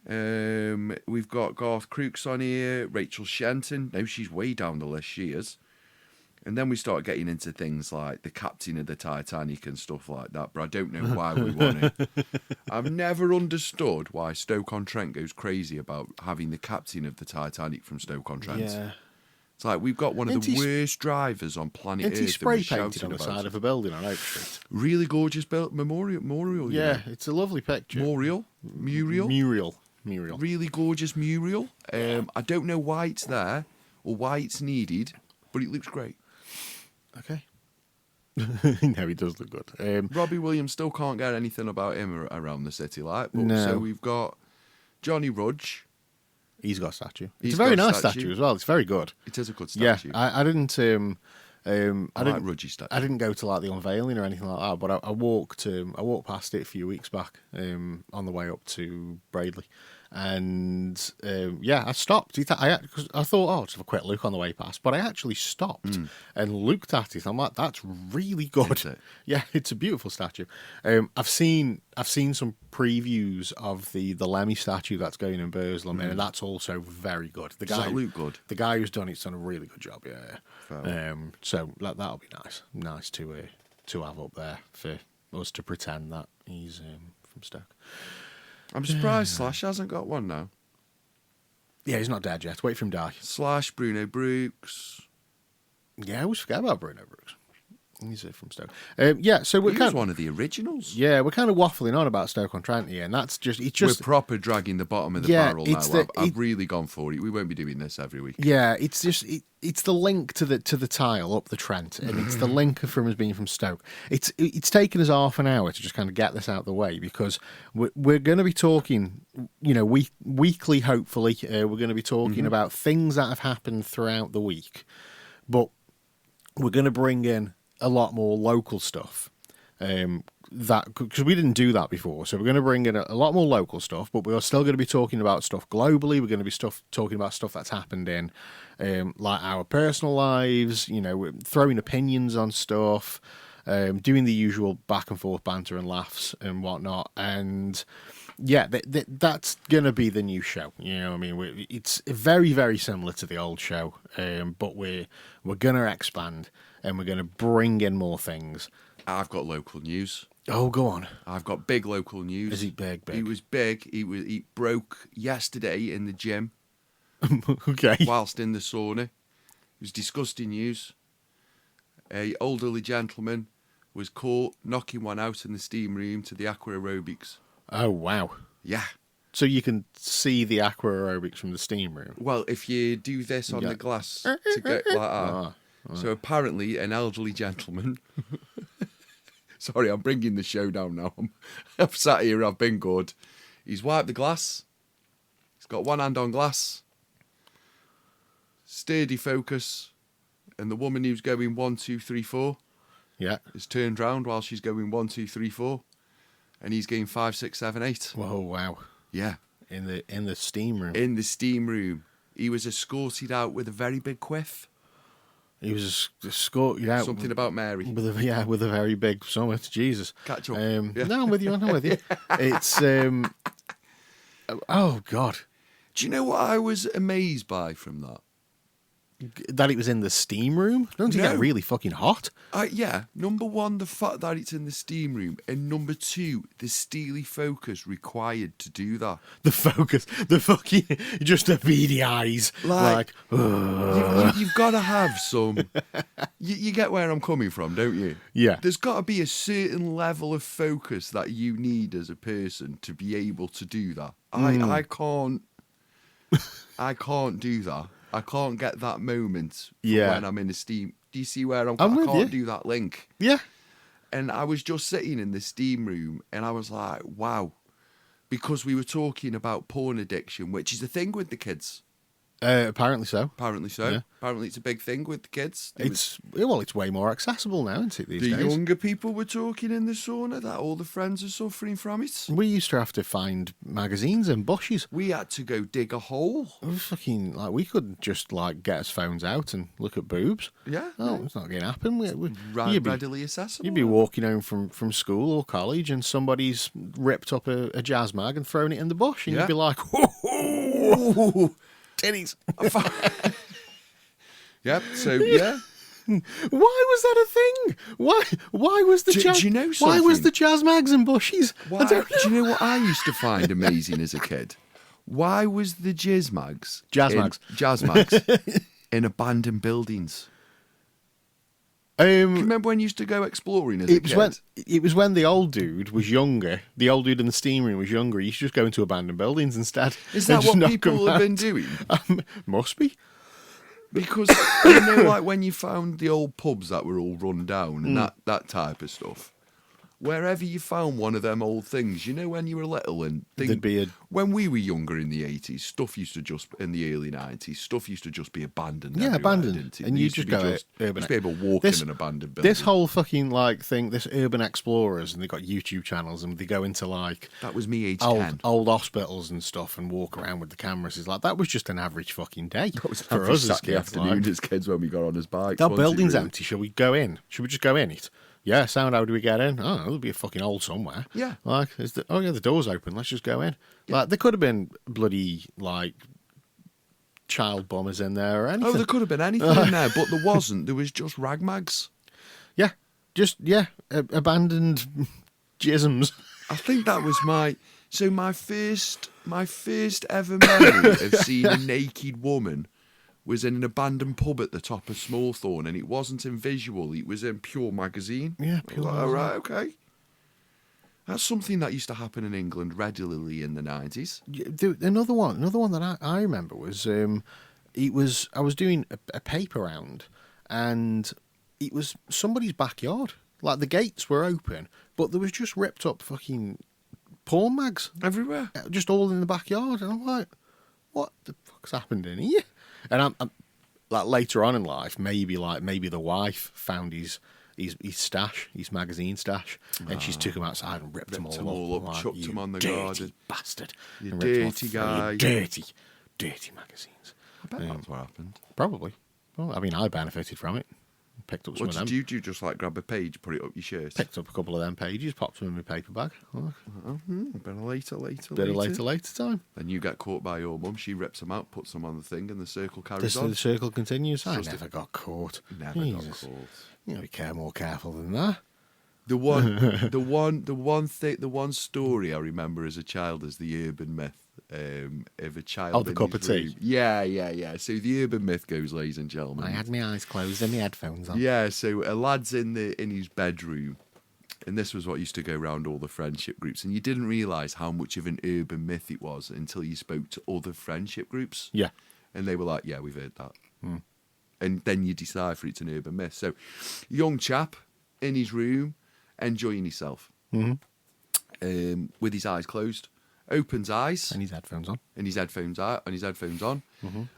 We've got Garth Crooks on here, Rachel Shenton. No, she's way down the list, she is. And then we start getting into things like the captain of the Titanic and stuff like that, but I don't know why we want it. I've never understood why Stoke-on-Trent goes crazy about having the captain of the Titanic from Stoke-on-Trent. Yeah. It's like we've got one of Ain't the he worst drivers on planet Earth. Isn't he and spray we're painted shouting on the about side it. of a building on Oak Street? Really gorgeous memorial. you Yeah, know. it's a lovely picture. Muriel. Muriel. Really gorgeous mural. I don't know why it's there or why it's needed, but it looks great. Okay. No, he does look good. Robbie Williams still can't get anything about him around the city, like. But, No. So we've got Johnny Rudge. He's got a statue. He's It's a very got a nice statue. statue as well. It's very good. It is a good Yeah, statue. I didn't. I like didn't. Rudge's statue. I didn't go to like the unveiling or anything like that, but I walked. I walked past it a few weeks back on the way up to Braidley, and yeah, I stopped. Cause I thought, oh, just have a quick look on the way past, but I actually stopped and looked at it. I'm like, that's really good. Is it? Yeah, it's a beautiful statue. I've seen some previews of the Lemmy statue that's going in Burslem, and that's also very good. The Does guy that look good? The guy who's done it's done a really good job. Yeah. Fair. So that'll be nice to have up there for us to pretend that he's from Stoke. I'm surprised Slash hasn't got one now. Yeah, he's not dead yet. Wait for him to die. Slash, Bruno Brooks. Yeah, I always forget about Bruno Brooks. He's from Stoke. Yeah, so we're He was one of the originals. Yeah, we're kind of waffling on about Stoke-on-Trent here, and that's just We're proper dragging the bottom of the barrel now. I've really gone for it. We won't be doing this every week. Yeah, it's just it's the link to the tile up the Trent, and it's the link from us being from Stoke. It's taken us half an hour to just kind of get this out of the way because we're going to be talking, weekly. Hopefully, we're going to be talking about things that have happened throughout the week, but we're going to bring in a lot more local stuff. That because we didn't do that before, so we're going to bring in a lot more local stuff, but we're still going to be talking about stuff globally. We're going to be talking about stuff that's happened in like our personal lives, we're throwing opinions on stuff, doing the usual back and forth banter and laughs and whatnot, and yeah, that's going to be the new show. It's very, very similar to the old show, but we're going to expand and we're going to bring in more things. I've got local news. Oh, go on. I've got big local news. Is he big? He was big. He broke yesterday in the gym. Okay. Whilst in the sauna. It was disgusting news. A elderly gentleman was caught knocking one out in the steam room to the aqua aerobics. Oh, wow. Yeah. So you can see the aqua aerobics from the steam room? Well, if you do this on the glass to get like that. So apparently an elderly gentleman... Sorry, I'm bringing the show down now. I've sat here, I've been good. He's wiped the glass. He's got one hand on glass. Sturdy focus. And the woman who's going 1, 2, 3, 4 is turned round while she's going 1, 2, 3, 4. And he's going 5, 6, 7, 8. Whoa, wow. Yeah. In the steam room. In the steam room. He was escorted out with a very big quiff. He was escorted out. Something about Mary. With a very big summit. Jesus. Catch up. No, I'm with you. It's oh God. Do you know what I was amazed by from that? That it was in the steam room? Don't you get really fucking hot? Yeah. Number one, the fact that it's in the steam room. And number two, the steely focus required to do that. The focus. The fucking... Just the beady eyes. You've got to have some... You get where I'm coming from, don't you? Yeah. There's got to be a certain level of focus that you need as a person to be able to do that. I can't do that. I can't get that moment when I'm in a steam. Do you see where I can't do that link? Yeah. And I was just sitting in the steam room and I was like, wow. Because we were talking about porn addiction, which is a thing with the kids. Apparently so. Apparently so. Yeah. Apparently it's a big thing with the kids. It's way more accessible now, isn't it, these The days? younger people were talking in the sauna that all the friends are suffering from it. We used to have to find magazines in bushes. We had to go dig a hole. It was fucking like we couldn't just like get us phones out and look at boobs. Yeah. No, it's not going to happen. Readily accessible. You'd be walking home from school or college and somebody's ripped up a jazz mag and thrown it in the bush, and Yeah. you'd be like, "Whoa, titties!" Yep. So yeah. Why was that a thing? Why was the Do jazz? you know why was something? the jazz mags and bushes? Why, I don't know. do you know what I used to find amazing as a kid? Why was the jazz mags in abandoned buildings? Do you remember when you used to go exploring as a kid? It was when the old dude was younger. The old dude in the steam room was younger. He used to just go into abandoned buildings instead. Is and that just what knock people 'em have been out. doing? Must be. Because you know, like when you found the old pubs that were all run down and that type of stuff. Wherever you found one of them old things, you know, when you were little and There'd be when we were younger in the 80s, stuff used to just in the early 90s, stuff used to just be abandoned. Yeah, everywhere, abandoned. didn't it? And There you used to just be go urban. Just be able to walk in an abandoned building. This whole fucking like thing, this urban explorers, and they got YouTube channels, and they go into like That was me age 10. old hospitals and stuff, and walk around with the cameras. It's like that was just an average fucking day That was for every us as Saturday kids. afternoon Like, as kids when we got on his bikes. that wasn't it, building's really? empty. Shall we go in? Should we just go in it? Yeah, sound. How do we get in? Oh, there'll be a fucking hole somewhere. Yeah. Like, the door's open. Let's just go in. Like, there could have been bloody like child bombers in there or anything. Oh, there could have been anything in there, but there wasn't. There was just ragmags. Yeah, abandoned jisms. I think that was my first ever memory of seeing a naked woman was in an abandoned pub at the top of Smallthorne, and it wasn't in visual; it was in pure magazine. Yeah, I was pure like, magazine. all right, okay. That's something that used to happen in England regularly in the 90s. Another one that I remember was I was doing a paper round, and it was somebody's backyard. Like the gates were open, but there was just ripped up fucking porn mags Everywhere. just all in the backyard, and I'm like, what the fuck's happened in here? And I'm like later on in life, maybe the wife found his stash, his magazine stash, and she's took him outside and ripped them all up. up, Like, chucked "You them on the dirty garden. bastard, You and ripped them off dirty for you guy." dirty magazines. I bet that's what happened. Probably. Well, I mean, I benefited from it. Picked up some What of did them. you do? Just like grab a page, put it up your shirt? Picked up a couple of them pages, popped them in my paper bag. Look, Bit of later. bit of later time. Then you get caught by your mum. She rips them out, puts them on the thing, and the circle carries The on. circle continues. I Just a- never got caught. Never Jesus. got caught. You know, be more careful than that. The one story I remember as a child is the urban myth of a child. Oh, the in cup his of tea. room. Yeah. So the urban myth goes, ladies and gentlemen. I had my eyes closed and my headphones on. Yeah, so a lad's in his bedroom, and this was what used to go around all the friendship groups, and you didn't realise how much of an urban myth it was until you spoke to other friendship groups, Yeah. and they were like, "Yeah, we've heard that," and then you decipher it's an urban myth. So, young chap in his room, enjoying himself, with his eyes closed, opens eyes And his headphones on. and his headphones on,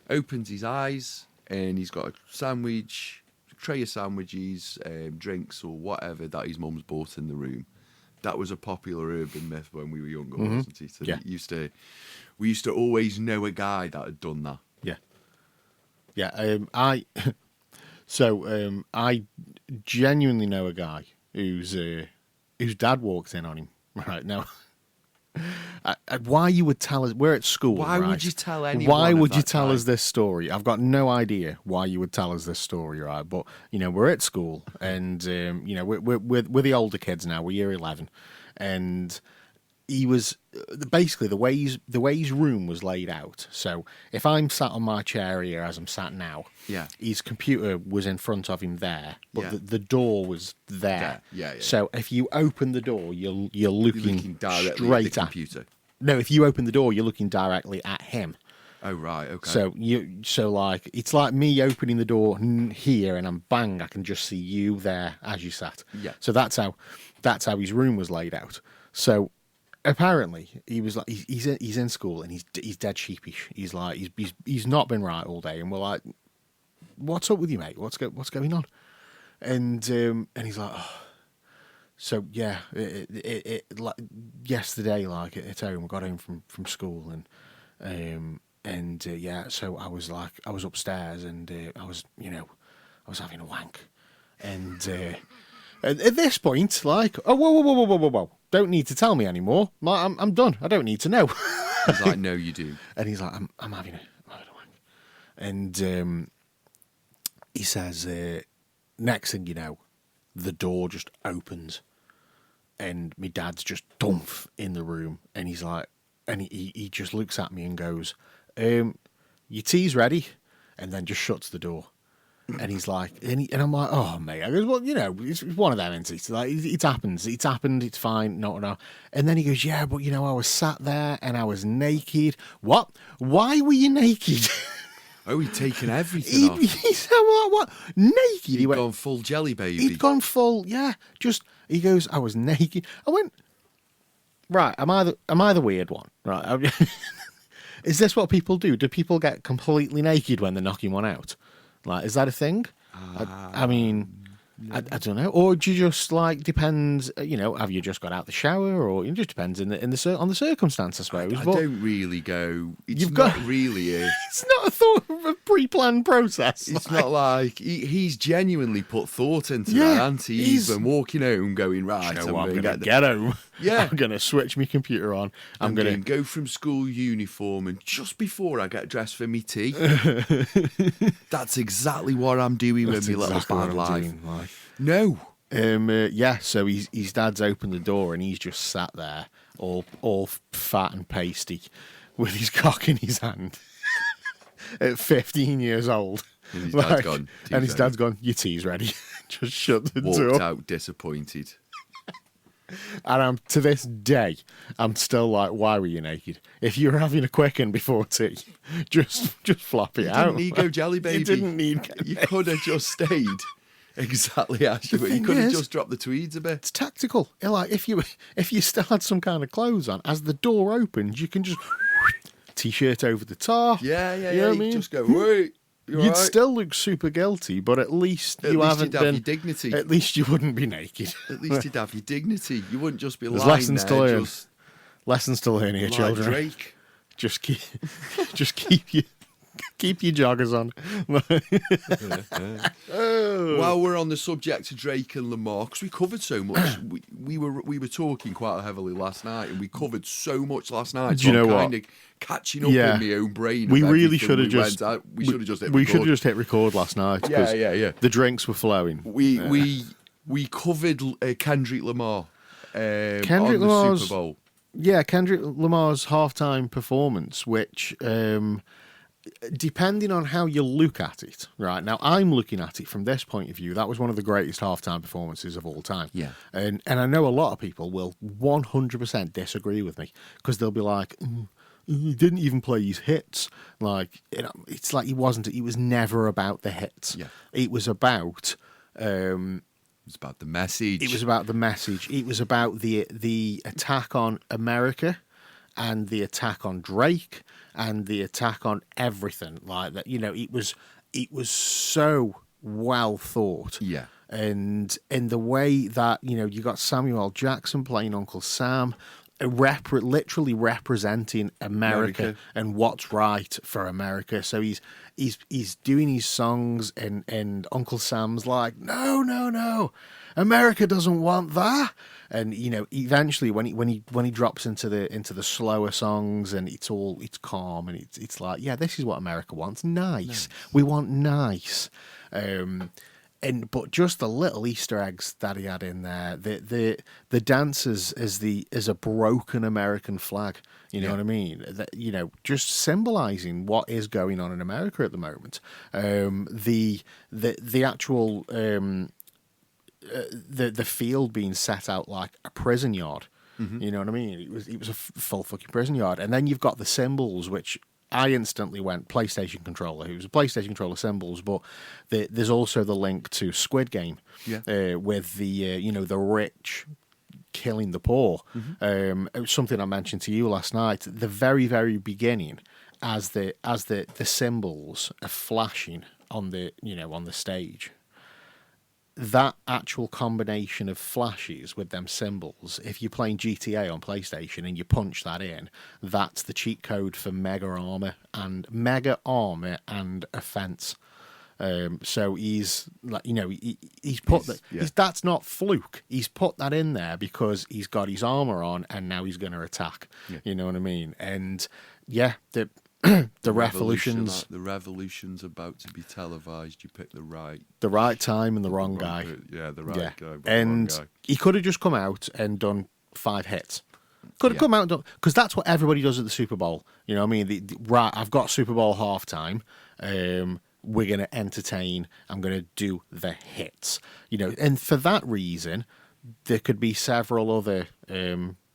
opens his eyes, and he's got a sandwich, tray of sandwiches, drinks or whatever that his mum's bought in the room. That was a popular urban myth when we were younger, wasn't it? And Yeah. we used to always know a guy that had done that. Yeah. I genuinely know a guy whose dad walked in on him right now. Why you would tell us? We're at school. Why would right? you tell anyone Why at would you that tell time? us this story? I've got no idea why you would tell us this story, right? But we're at school, and we're the older kids now. We're year 11, and he was basically the way his room was laid out. So if I'm sat on my chair here as I'm sat now, Yeah. his computer was in front of him there, but Yeah. the door was there. Yeah. So if you open the door, you're looking, Looking directly straight at the at. computer. No, if you open the door, you're looking directly at him. Oh right, okay. So like it's like me opening the door here, and I'm bang, I can just see you there as you sat. Yeah. So that's how his room was laid out. So apparently he was like he's in school and he's dead sheepish. He's like he's not been right all day, and we're like, what's up with you, mate? What's going on? And he's like, oh. So yeah, it like yesterday, like at home, I got home from school and yeah, so I was upstairs and I was having a wank, and at this point, like, oh whoa, don't need to tell me anymore. I'm done. I don't need to know. He's like, no, you do. And he's like, I'm having a wank, and he says, next thing you know, the door just opens. And my dad's just dumph in the room, and he's like, and he just looks at me and goes, "Your tea's ready," and then just shuts the door. And he's like, and I'm like, "Oh mate," I goes, "Well, it's one of them, isn't it? It's like it happens, it's fine, no." And then he goes, "Yeah, but I was sat there and I was naked. What? Why were you naked?" Oh, he'd taken everything off. He said, what? Naked? He'd gone full jelly baby. He'd gone full, yeah. Just, he goes, I was naked. I went, right, am I the weird one? Right. Is this what people do? Do people get completely naked when they're knocking one out? Like, is that a thing? I mean... I don't know, or do you just like depends? Have you just got out the shower, or it just depends on the circumstance, I suppose. I don't really go. It's You've not got really a. It's not a pre-planned process. It's not like he's genuinely put thought into that, hasn't he? He's been walking home, going right. I'm going to get home. Yeah, I'm going to switch my computer on. I'm going to go from school uniform, and just before I get dressed for me tea, that's exactly what I'm doing with my little bad life. No. Yeah, so his dad's opened the door and he's just sat there, all fat and pasty, with his cock in his hand, at 15 years old. And his dad's gone. Your tea's ready. Just shut the door. Walked out disappointed. And to this day, I'm still like, why were you naked? If you were having a quicken before tea, just flop it out. You didn't need go jelly baby. You didn't need. You could have just stayed. Exactly as you were. You could have just dropped the tweeds a bit. It's tactical. Like if you still had some kind of clothes on, as the door opens, you can just t-shirt over the top. Yeah. You know what I mean? Just go, wait. You'd still look super guilty, but at least you haven't been. Your dignity. At least you wouldn't be naked. At least you'd have your dignity. You wouldn't just be There's lying lessons there. To learn. Lessons to learn here, like children. Drake. Just keep your joggers on. While we're on the subject of Drake and Lamar, because we covered so much, we were talking quite heavily last night, and we covered so much last night. Do you know what? Catching up in my own brain. We really should have just. We should have just hit record. We should have just hit record last night. Yeah. The drinks were flowing. We covered Kendrick Lamar. Kendrick on Lamar's the Super Bowl. Yeah, Kendrick Lamar's halftime performance, which. Depending on how you look at it, right now, I'm looking at it from this point of view. That was one of the greatest halftime performances of all time. Yeah, and I know a lot of people will 100% disagree with me because they'll be like, he didn't even play his hits. Like it's like he wasn't. He was never about the hits. Yeah, it was about. It was about the message. It was about the message. It was about the attack on America, and the attack on Drake. And the attack on everything like that, it was so well thought. Yeah. And in the way that, you got Samuel L. Jackson playing Uncle Sam, literally representing America and what's right for America. So he's doing his songs and Uncle Sam's like, no, America doesn't want that. And eventually when he drops into the slower songs and it's calm and it's like, yeah, this is what America wants. Nice. We want nice. But just the little Easter eggs that he had in there, the dances as a broken American flag. You know what I mean? Just symbolizing what is going on in America at the moment. The actual. The field being set out like a prison yard. Mm-hmm. You know what I mean? It was a full fucking prison yard. And then you've got the symbols, which I instantly went PlayStation controller. It was a PlayStation controller symbols, but there's also the link to Squid Game, with the the rich killing the poor. It was something I mentioned to you last night. The very, very beginning, as the symbols are flashing on the on the stage, that actual combination of flashes with them symbols, if you're playing GTA on PlayStation and you punch that in, that's the cheat code for Mega Armor and Offense. So he's like, he's put that. That's not fluke. He's put that in there because he's got his armor on and now he's going to attack. Yeah. You know what I mean? And yeah, the revolutions. The revolution's about to be televised. You pick the right time and the wrong guy. Yeah, the right guy. And the wrong guy. he could have just come out and done 5 hits. Could have come out and done, because that's what everybody does at the Super Bowl. You know what I mean? Right, I've got Super Bowl halftime. We're going to entertain. I'm going to do the hits. And for that reason, there could be several other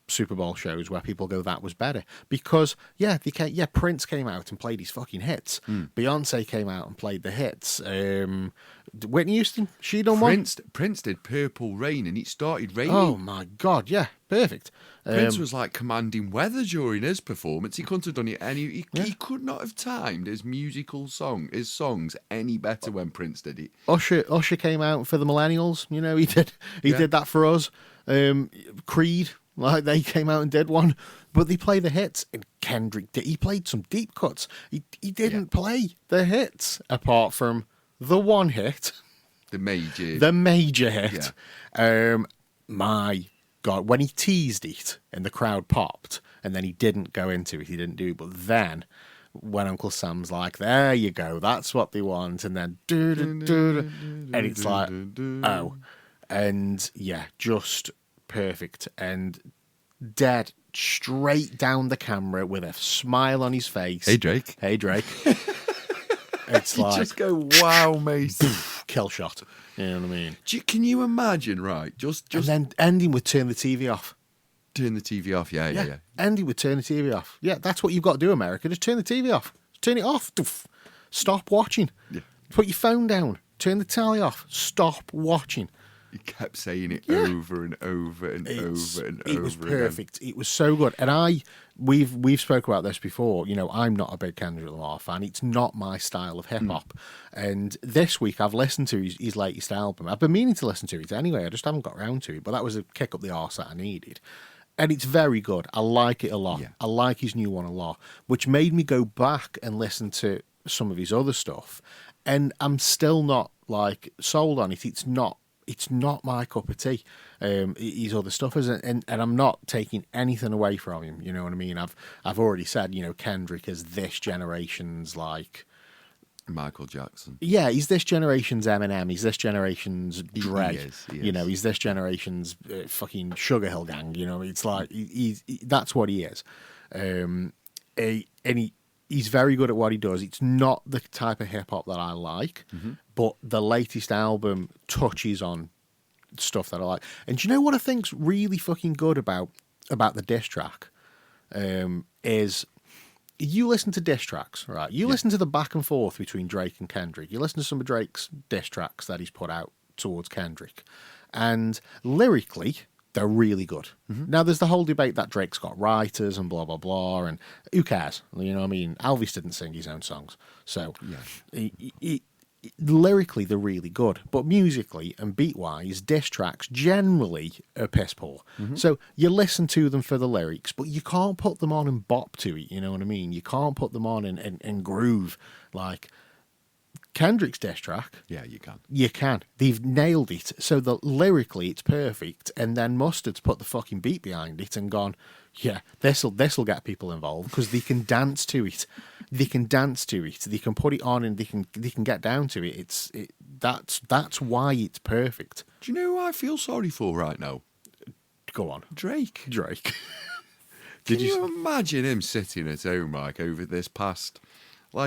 Super Bowl shows where people go, that was better. Because, Prince came out and played his fucking hits. Beyonce came out and played the hits. Whitney Houston, she done one. Prince did Purple Rain and it started raining. Oh, my God, yeah, perfect. Prince was like commanding weather during his performance. He couldn't have done it he could not have timed his songs any better when Prince did it. Usher came out for the millennials. He did that for us. Creed, like, they came out and did one, but they play the hits. And Kendrick he played some deep cuts. He didn't play the hits apart from the one hit, the major hit. My God, when he teased it and the crowd popped, and then he didn't go into it, he didn't do it. But then when Uncle Sam's like, there you go, that's what they want, and then and it's like, oh, and yeah, just perfect and dead straight down the camera with a smile on his face. Hey Drake. It's like, just go, wow, mate. Kill shot. You know what I mean? Can you imagine, right? Just and then ending with turn the TV off. Turn the TV off, yeah. Ending with turn the TV off. Yeah, that's what you've got to do, America. Just turn the TV off. Turn it off. Stop watching. Yeah. Put your phone down. Turn the telly off. Stop watching. He kept saying it over and over and over and over. It was perfect. It was so good. And we've spoke about this before. I'm not a big Kendrick Lamar fan. It's not my style of hip hop. And this week I've listened to his latest album. I've been meaning to listen to it anyway. I just haven't got around to it. But that was a kick up the arse that I needed. And it's very good. I like it a lot. Yeah. I like his new one a lot, which made me go back and listen to some of his other stuff. And I'm still not sold on it. It's not my cup of tea. His other stuff isn't, and I'm not taking anything away from him. You know what I mean? I've already said, Kendrick is this generation's Michael Jackson. Yeah, he's this generation's Eminem. He's this generation's Dre. He is. He's this generation's fucking Sugar Hill Gang. It's like that's what he is. He's very good at what he does. It's not the type of hip hop that I like, but the latest album touches on stuff that I like. And do you know what I think's really fucking good about the diss track? Is you listen to diss tracks, right? You listen to the back and forth between Drake and Kendrick. You listen to some of Drake's diss tracks that he's put out towards Kendrick, and lyrically, they're really good. Now, there's the whole debate that Drake's got writers and blah, blah, blah, and who cares? You know what I mean? Elvis didn't sing his own songs. So, lyrically, they're really good. But musically and beat-wise, diss tracks generally are piss poor. So, you listen to them for the lyrics, but you can't put them on and bop to it, you know what I mean? You can't put them on and groove like Kendrick's diss track. Yeah, you can. You can. They've nailed it. So that lyrically it's perfect, and then Mustard's put the fucking beat behind it and gone, yeah, this'll get people involved because they can dance to it. They can dance to it. They can put it on and they can get down to it. That's why it's perfect. Do you know who I feel sorry for right now? Go on, Drake. Can you imagine him sitting at home over this past?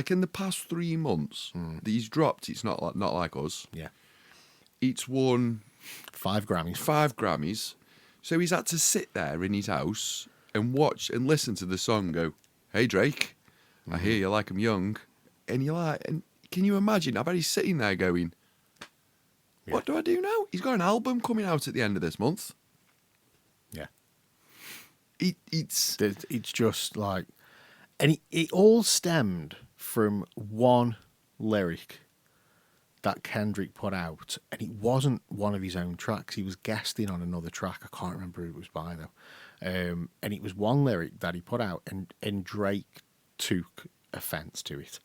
In the past 3 months that he's dropped, it's not like us. Yeah. It's won 5 Grammys. 5 Grammys. So he's had to sit there in his house and watch and listen to the song and go, hey Drake, I hear you like I'm young. And you're like, and can you imagine? I bet he's sitting there going, what do I do now? He's got an album coming out at the end of this month. Yeah. It's It's just like, and it all stemmed from one lyric that Kendrick put out, and it wasn't one of his own tracks. He was guesting on another track. I can't remember who it was by though. And it was one lyric that he put out, and Drake took offense to it.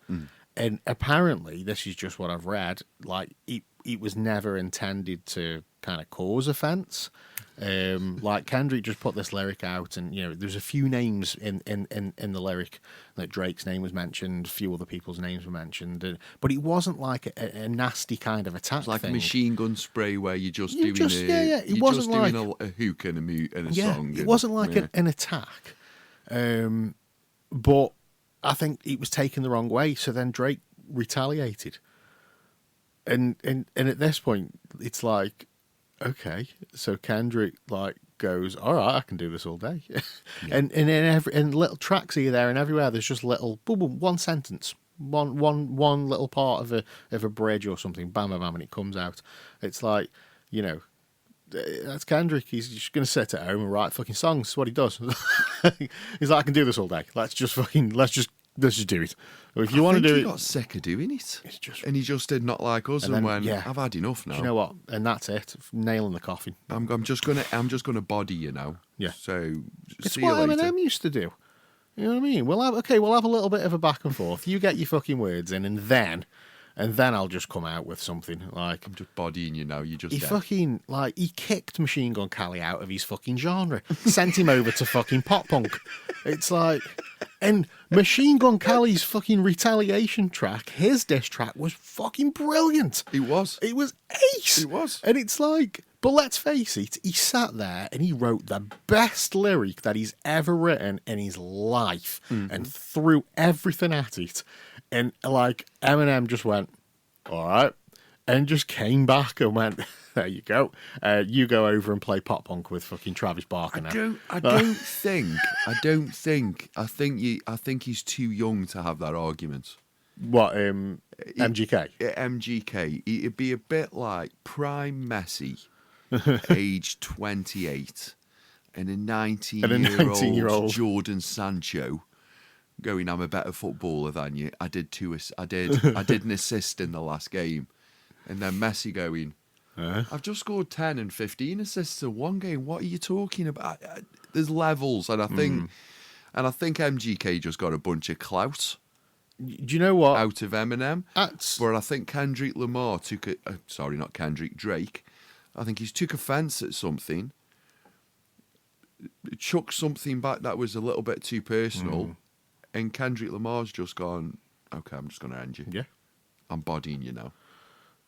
And apparently, this is just what I've read. Like it was never intended to kind of cause offense. Like Kendrick just put this lyric out, and there's a few names in the lyric. Like Drake's name was mentioned, a few other people's names were mentioned, but it wasn't like a nasty kind of attack. It's like thing. a machine gun spray where you're just doing It wasn't like a hook and a song. It wasn't like an attack, but I think it was taken the wrong way. So then Drake retaliated, and at this point, it's like, okay, so Kendrick like goes, all right, I can do this all day, and in little tracks here, there, and everywhere, there's just little boom, boom, one sentence, one little part of a bridge or something, bam, bam, bam, and it comes out. It's like, that's Kendrick. He's just going to sit at home and write fucking songs. That's what he does. He's like, I can do this all day. Let's just do it. If you want to do it, he got sick of doing it. It's just, and he just did not like us, and went, I've had enough now. Do you know what? And that's it. Nail in the coffin. I'm just gonna body you now. Yeah. So it's see what you later. Eminem used to do. You know what I mean? We'll have a little bit of a back and forth. You get your fucking words in, and then I'll just come out with something like, I'm just bodying you now. You just he dead. fucking he kicked Machine Gun Kelly out of his fucking genre, sent him over to fucking pop punk. It's like, and Machine Gun Kelly's fucking retaliation track, his diss track, was fucking brilliant. It was Ace. It was. And it's like, but let's face it, he sat there and he wrote the best lyric that he's ever written in his life, and threw everything at it. And like Eminem just went, all right, and just came back and went, there you go. You go over and play pop punk with fucking Travis Barker now. I think he's too young to have that argument. What, MGK? MGK. It'd be a bit like prime Messi, age 28, and a 19-year-old Jordan Sancho going, I'm a better footballer than you. I did an assist in the last game. And then Messi going, I've just scored 10 and 15 assists in one game. What are you talking about? There's levels, and I think MGK just got a bunch of clout. Do you know what? Out of Eminem. But I think Kendrick Lamar Drake. I think he's took offence at something, chucked something back that was a little bit too personal, and Kendrick Lamar's just gone, okay, I'm just going to end you. Yeah. I'm bodying you now.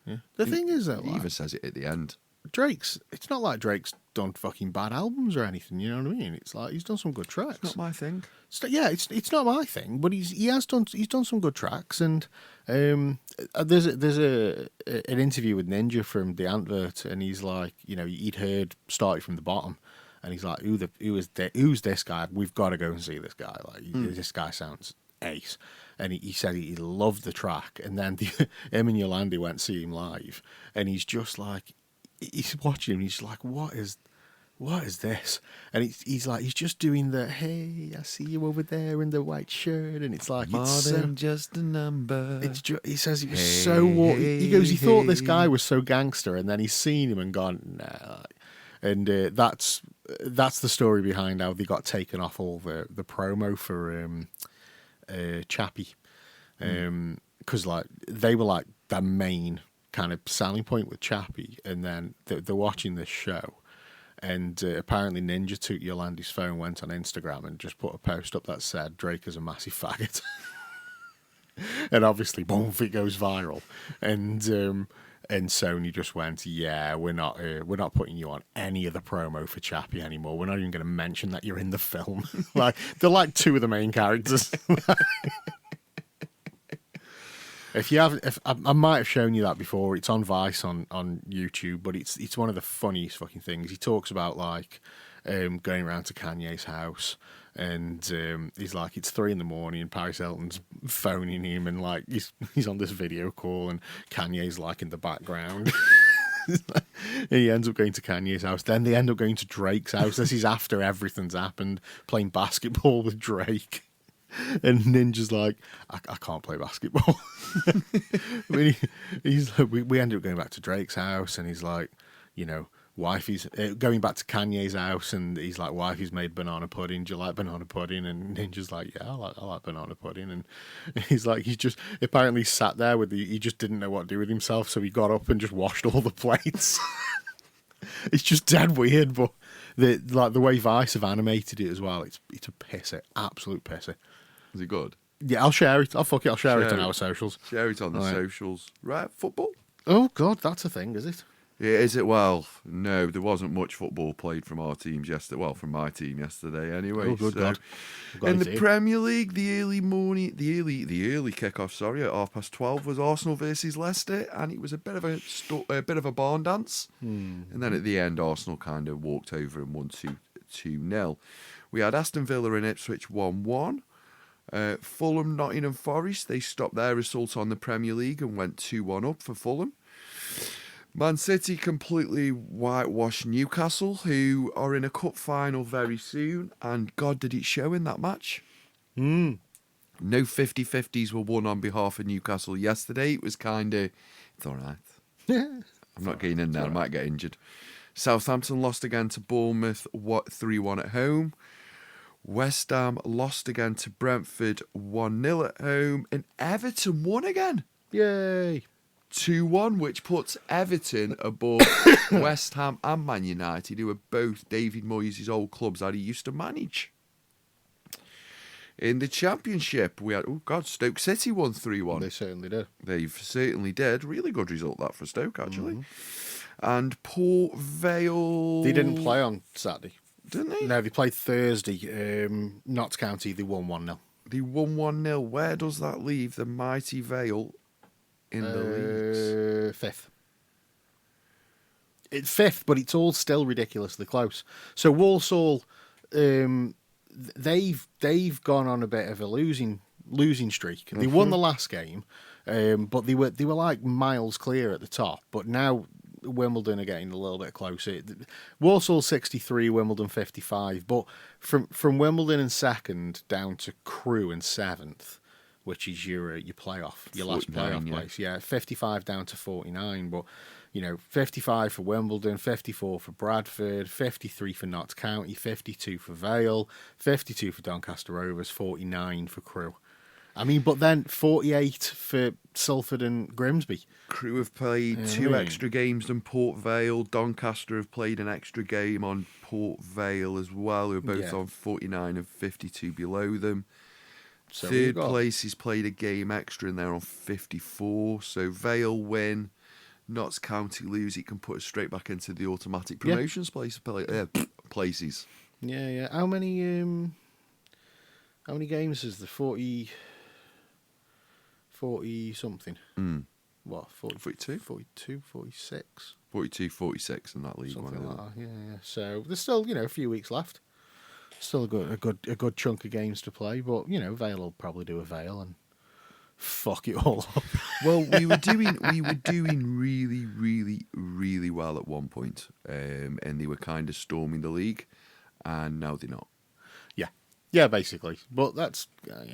Yeah. The thing is that, he even says it at the end. It's not like Drake's done fucking bad albums or anything, you know what I mean? It's like he's done some good tracks. It's not my thing. It's not my thing, but he's done some good tracks, and there's an interview with Ninja from the Antvert, and he's like, he'd heard Started From the Bottom, and he's like, who's this guy? We've got to go and see this guy. Like this guy sounds ace. And he said he loved the track, and then him and Yolandi went to see him live, and he's just like, he's watching him, and he's like, what is this? And he's like, he's just doing the, hey, I see you over there in the white shirt, and it's like, more than just a number. He says it was he goes, he thought this guy was so gangster, and then he's seen him and gone, nah. And that's the story behind how they got taken off all the promo for Chappie, because like they were like the main kind of selling point with Chappie, and then they're watching this show, and apparently Ninja took Yolandi's phone, went on Instagram, and just put a post up that said Drake is a massive faggot, and obviously boom, it goes viral, and Sony just went, yeah, we're not putting you on any of the promo for Chappie anymore. We're not even going to mention that you're in the film. Like they're like two of the main characters. If I might have shown you that before. It's on Vice on YouTube, but it's one of the funniest fucking things. He talks about like going around to Kanye's house, and he's like, it's 3 a.m. and Paris Hilton's phoning him, and like he's on this video call, and Kanye's like in the background. And he ends up going to Kanye's house. Then they end up going to Drake's house. This is after everything's happened, playing basketball with Drake. And Ninja's like, I can't play basketball. I mean, he's like, we ended up going back to Drake's house, and he's like, wifey's going back to Kanye's house, and he's like, wifey's made banana pudding. Do you like banana pudding? And Ninja's like, yeah, I like banana pudding. And he's like, he's just apparently sat there he just didn't know what to do with himself, so he got up and just washed all the plates. It's just dead weird, but the way Vice have animated it as well, it's a pisser, absolute pisser. Is it good? Yeah, I'll share it. I'll share it on our socials. Share it on the Right. socials. Right, football? Oh God, that's a thing, is it? Yeah, is it? Well, no, there wasn't much football played from our teams yesterday. Well, from my team yesterday, anyway. Oh, good God. In the Premier League, the early kickoff, sorry, at 12:30 was Arsenal versus Leicester, and it was a bit of a barn dance. And then at the end, Arsenal kind of walked over and won 2-0. We had Aston Villa and Ipswich 1-1. Fulham, Nottingham Forest, they stopped their assault on the Premier League and went 2-1 up for Fulham. Man City completely whitewashed Newcastle, who are in a cup final very soon, and God, did it show in that match. No 50-50s were won on behalf of Newcastle yesterday. It was kind of, it's all right. Yeah. I'm not getting in there, I might get injured. Southampton lost again to Bournemouth 3-1 at home. West Ham lost again to Brentford 1-0 at home, and Everton won again. Yay. 2-1, which puts Everton above West Ham and Man United, who are both David Moyes' old clubs that he used to manage. In the Championship, we had, Stoke City won 3-1. They certainly did. They certainly did. Really good result that for Stoke, actually. And Port Vale... They didn't play on Saturday. Didn't they? No, they played Thursday. Notts County, they won 1-0. They won 1-0. Where does that leave the mighty Vale in the leagues? Fifth. It's fifth, but it's all still ridiculously close. So Walsall, they've gone on a bit of a losing streak. They won the last game, but they were like miles clear at the top. But now Wimbledon are getting a little bit closer. Walsall 63, Wimbledon 55. But from Wimbledon in second down to Crewe in seventh, which is your playoff, your last playoff place. Yeah, 55 down to 49. But 55 for Wimbledon, 54 for Bradford, 53 for Notts County, 52 for Vale, 52 for Doncaster Rovers, 49 for Crewe. I mean, but then 48 for Salford and Grimsby. Crewe have played two extra games than Port Vale. Doncaster have played an extra game on Port Vale as well, who are both on 49 and 52 below them. So third place has played a game extra and they're on 54. So Vale win, Notts County lose. It can put us straight back into the automatic promotions places. Yeah. How many games is the 40 something? What, 42? 42, 46? 42, 46 in that league. Something like that, yeah. So there's still, a few weeks left. Still a good chunk of games to play, but, Vale will probably do a Vale and fuck it all up. Well, we were doing really, really, really well at one point, and they were kind of storming the league, and now they're not. Yeah, basically. But that's, that's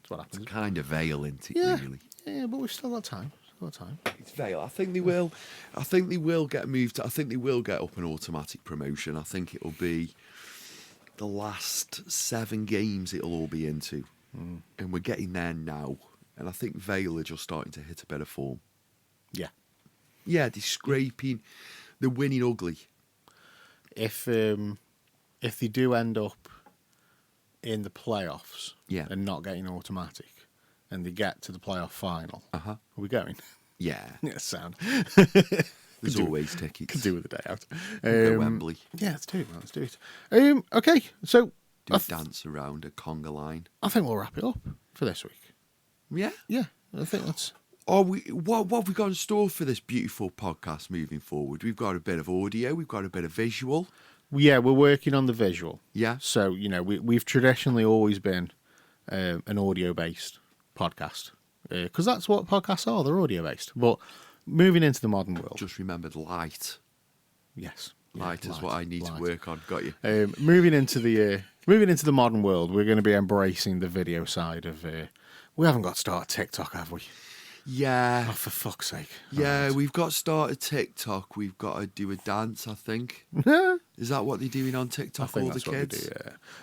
what happens. It's kind of Vale, isn't it, really? Yeah, but we've still got time. It's Vale. I think they will. I think they will get moved. I think they will get up an automatic promotion. I think it'll be the last 7 games it'll all be into. And we're getting there now. And I think Vale are just starting to hit a better form. Yeah. Yeah, they're scraping. They're winning ugly. If they do end up in the playoffs and not getting automatic, and they get to the playoff final, are we going? Yeah. Yeah, sound. There's always tickets. Could do with a day out. We'll go Wembley. Yeah, let's do it. Okay, so Do a dance around a conga line. I think we'll wrap it up for this week. Yeah? Yeah, I think that's... What have we got in store for this beautiful podcast moving forward? We've got a bit of audio, we've got a bit of visual. Yeah, we're working on the visual. Yeah. So, we've traditionally always been an audio-based podcast. Because that's what podcasts are, they're audio-based. But moving into the modern world. Just remembered light. Yes. Light is what I need to work on. Got you. Moving into the modern world, we're going to be embracing the video side of. We haven't got to start TikTok, have we? Yeah. Oh, for fuck's sake! Yeah, Right. we've got started TikTok. We've got to do a dance, I think. Is that what they're doing on I TikTok, think all the that's what we kids? do.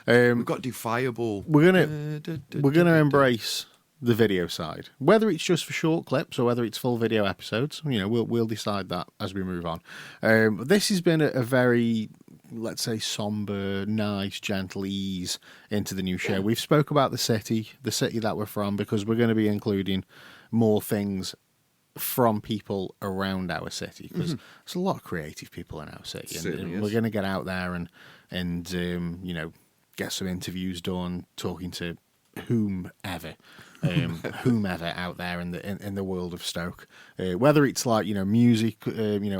Yeah. We've got to do Fireball. We're gonna embrace the video side, whether it's just for short clips or whether it's full video episodes. We'll decide that as we move on. This has been a very, let's say, somber, nice, gentle ease into the new show. We've spoke about the city that we're from, because we're going to be including more things from people around our city, because there's a lot of creative people in our city, and we're going to get out there and get some interviews done, talking to whomever out there in the world of Stoke, whether it's like music,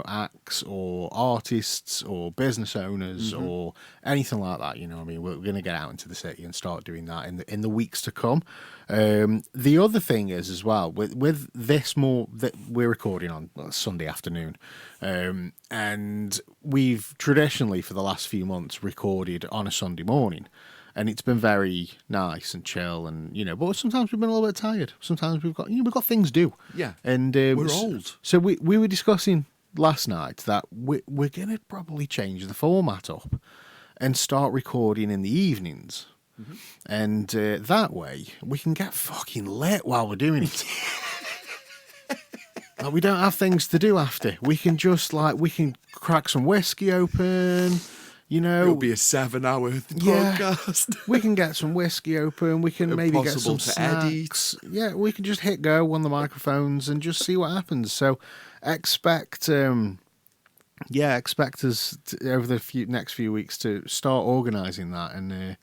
acts or artists or business owners or anything like that. We're going to get out into the city and start doing that in the weeks to come. The other thing is as well with this, more that we're recording on Sunday afternoon, and we've traditionally for the last few months recorded on a Sunday morning. And it's been very nice and chill, and but sometimes we've been a little bit tired. Sometimes we've got things to do. Yeah, and we're old. So we were discussing last night that we're gonna probably change the format up and start recording in the evenings, and that way we can get fucking lit while we're doing it. Like, we don't have things to do after. We can just we can crack some whiskey open. It'll be a 7-hour podcast. We can get some whiskey open. We can maybe get some snacks. Yeah, we can just hit go on the microphones and just see what happens. So expect us over the next few weeks to start organising that, and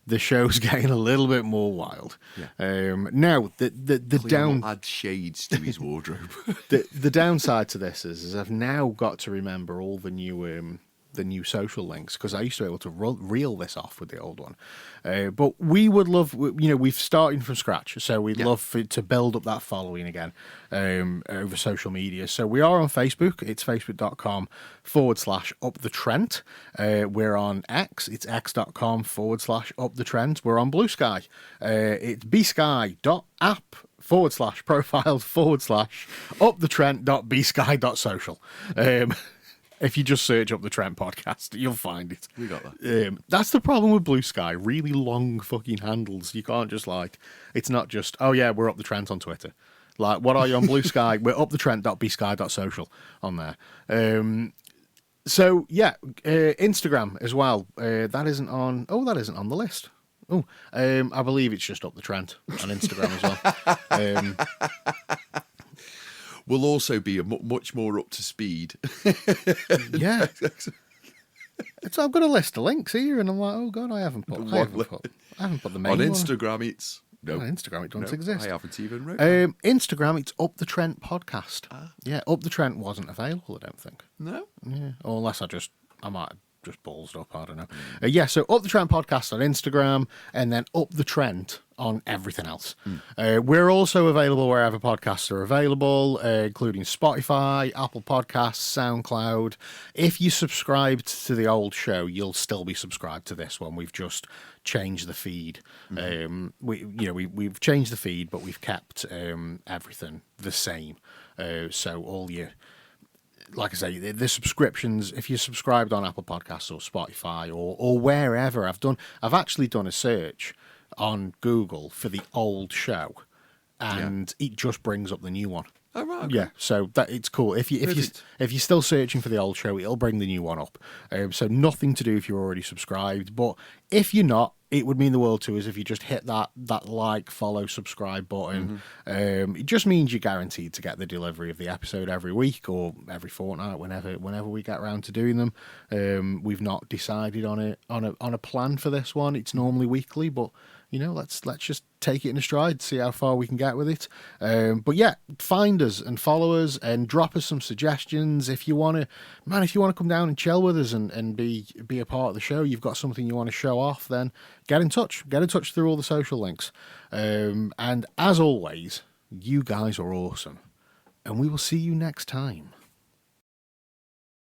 the show's getting a little bit more wild. Yeah. Now the Clem will add shades to his wardrobe. the downside to this is I've now got to remember all the new social links, because I used to be able to reel this off with the old one. But we would love, we've started from scratch, so we'd love to build up that following again over social media. So we are on Facebook. It's facebook.com/upthetrent. We're on X. It's x.com/upthetrent. We're on Blue Sky. It's bsky.app/upthetrent.bsky.social. If you just search up the Trent podcast, you'll find it. We got that. That's the problem with Blue Sky. Really long fucking handles. You can't just it's not just, oh yeah, we're up the Trent on Twitter. What are you on Blue Sky? We're up the Trent.bsky.social on there. So yeah, Instagram as well. That isn't on the list. Oh, I believe it's just up the Trent on Instagram as well. Will also be much more up to speed. Yeah. So I've got a list of links here, and I'm like, oh god, I haven't put the main on one. Instagram. It's on Instagram. It doesn't exist. I haven't even wrote. Instagram. It's Up the Trent podcast. Yeah, Up the Trent wasn't available. I don't think. No. Yeah, or unless I might have just ballsed up. I don't know. So Up the Trent podcast on Instagram, and then Up the Trent on everything else. We're also available wherever podcasts are available, including Spotify, Apple Podcasts, SoundCloud. If you subscribed to the old show, you'll still be subscribed to this one. We've just changed the feed. We've changed the feed, but we've kept everything the same. So all your, like I say, the subscriptions, if you're subscribed on Apple Podcasts or Spotify or wherever, I've actually done a search on Google for the old show, and it just brings up the new one. Oh, right. Okay. Yeah, so that it's cool. If you're still searching for the old show, it'll bring the new one up. So nothing to do if you're already subscribed. But if you're not, it would mean the world to us if you just hit that like, follow, subscribe button. It just means you're guaranteed to get the delivery of the episode every week or every fortnight, whenever we get around to doing them. We've not decided on a plan for this one. It's normally weekly, but let's just take it in a stride, see how far we can get with it. But yeah, find us and follow us and drop us some suggestions. If you want to come down and chill with us and be a part of the show, you've got something you want to show off, then get in touch through all the social links. And as always, you guys are awesome. and we will see you next time.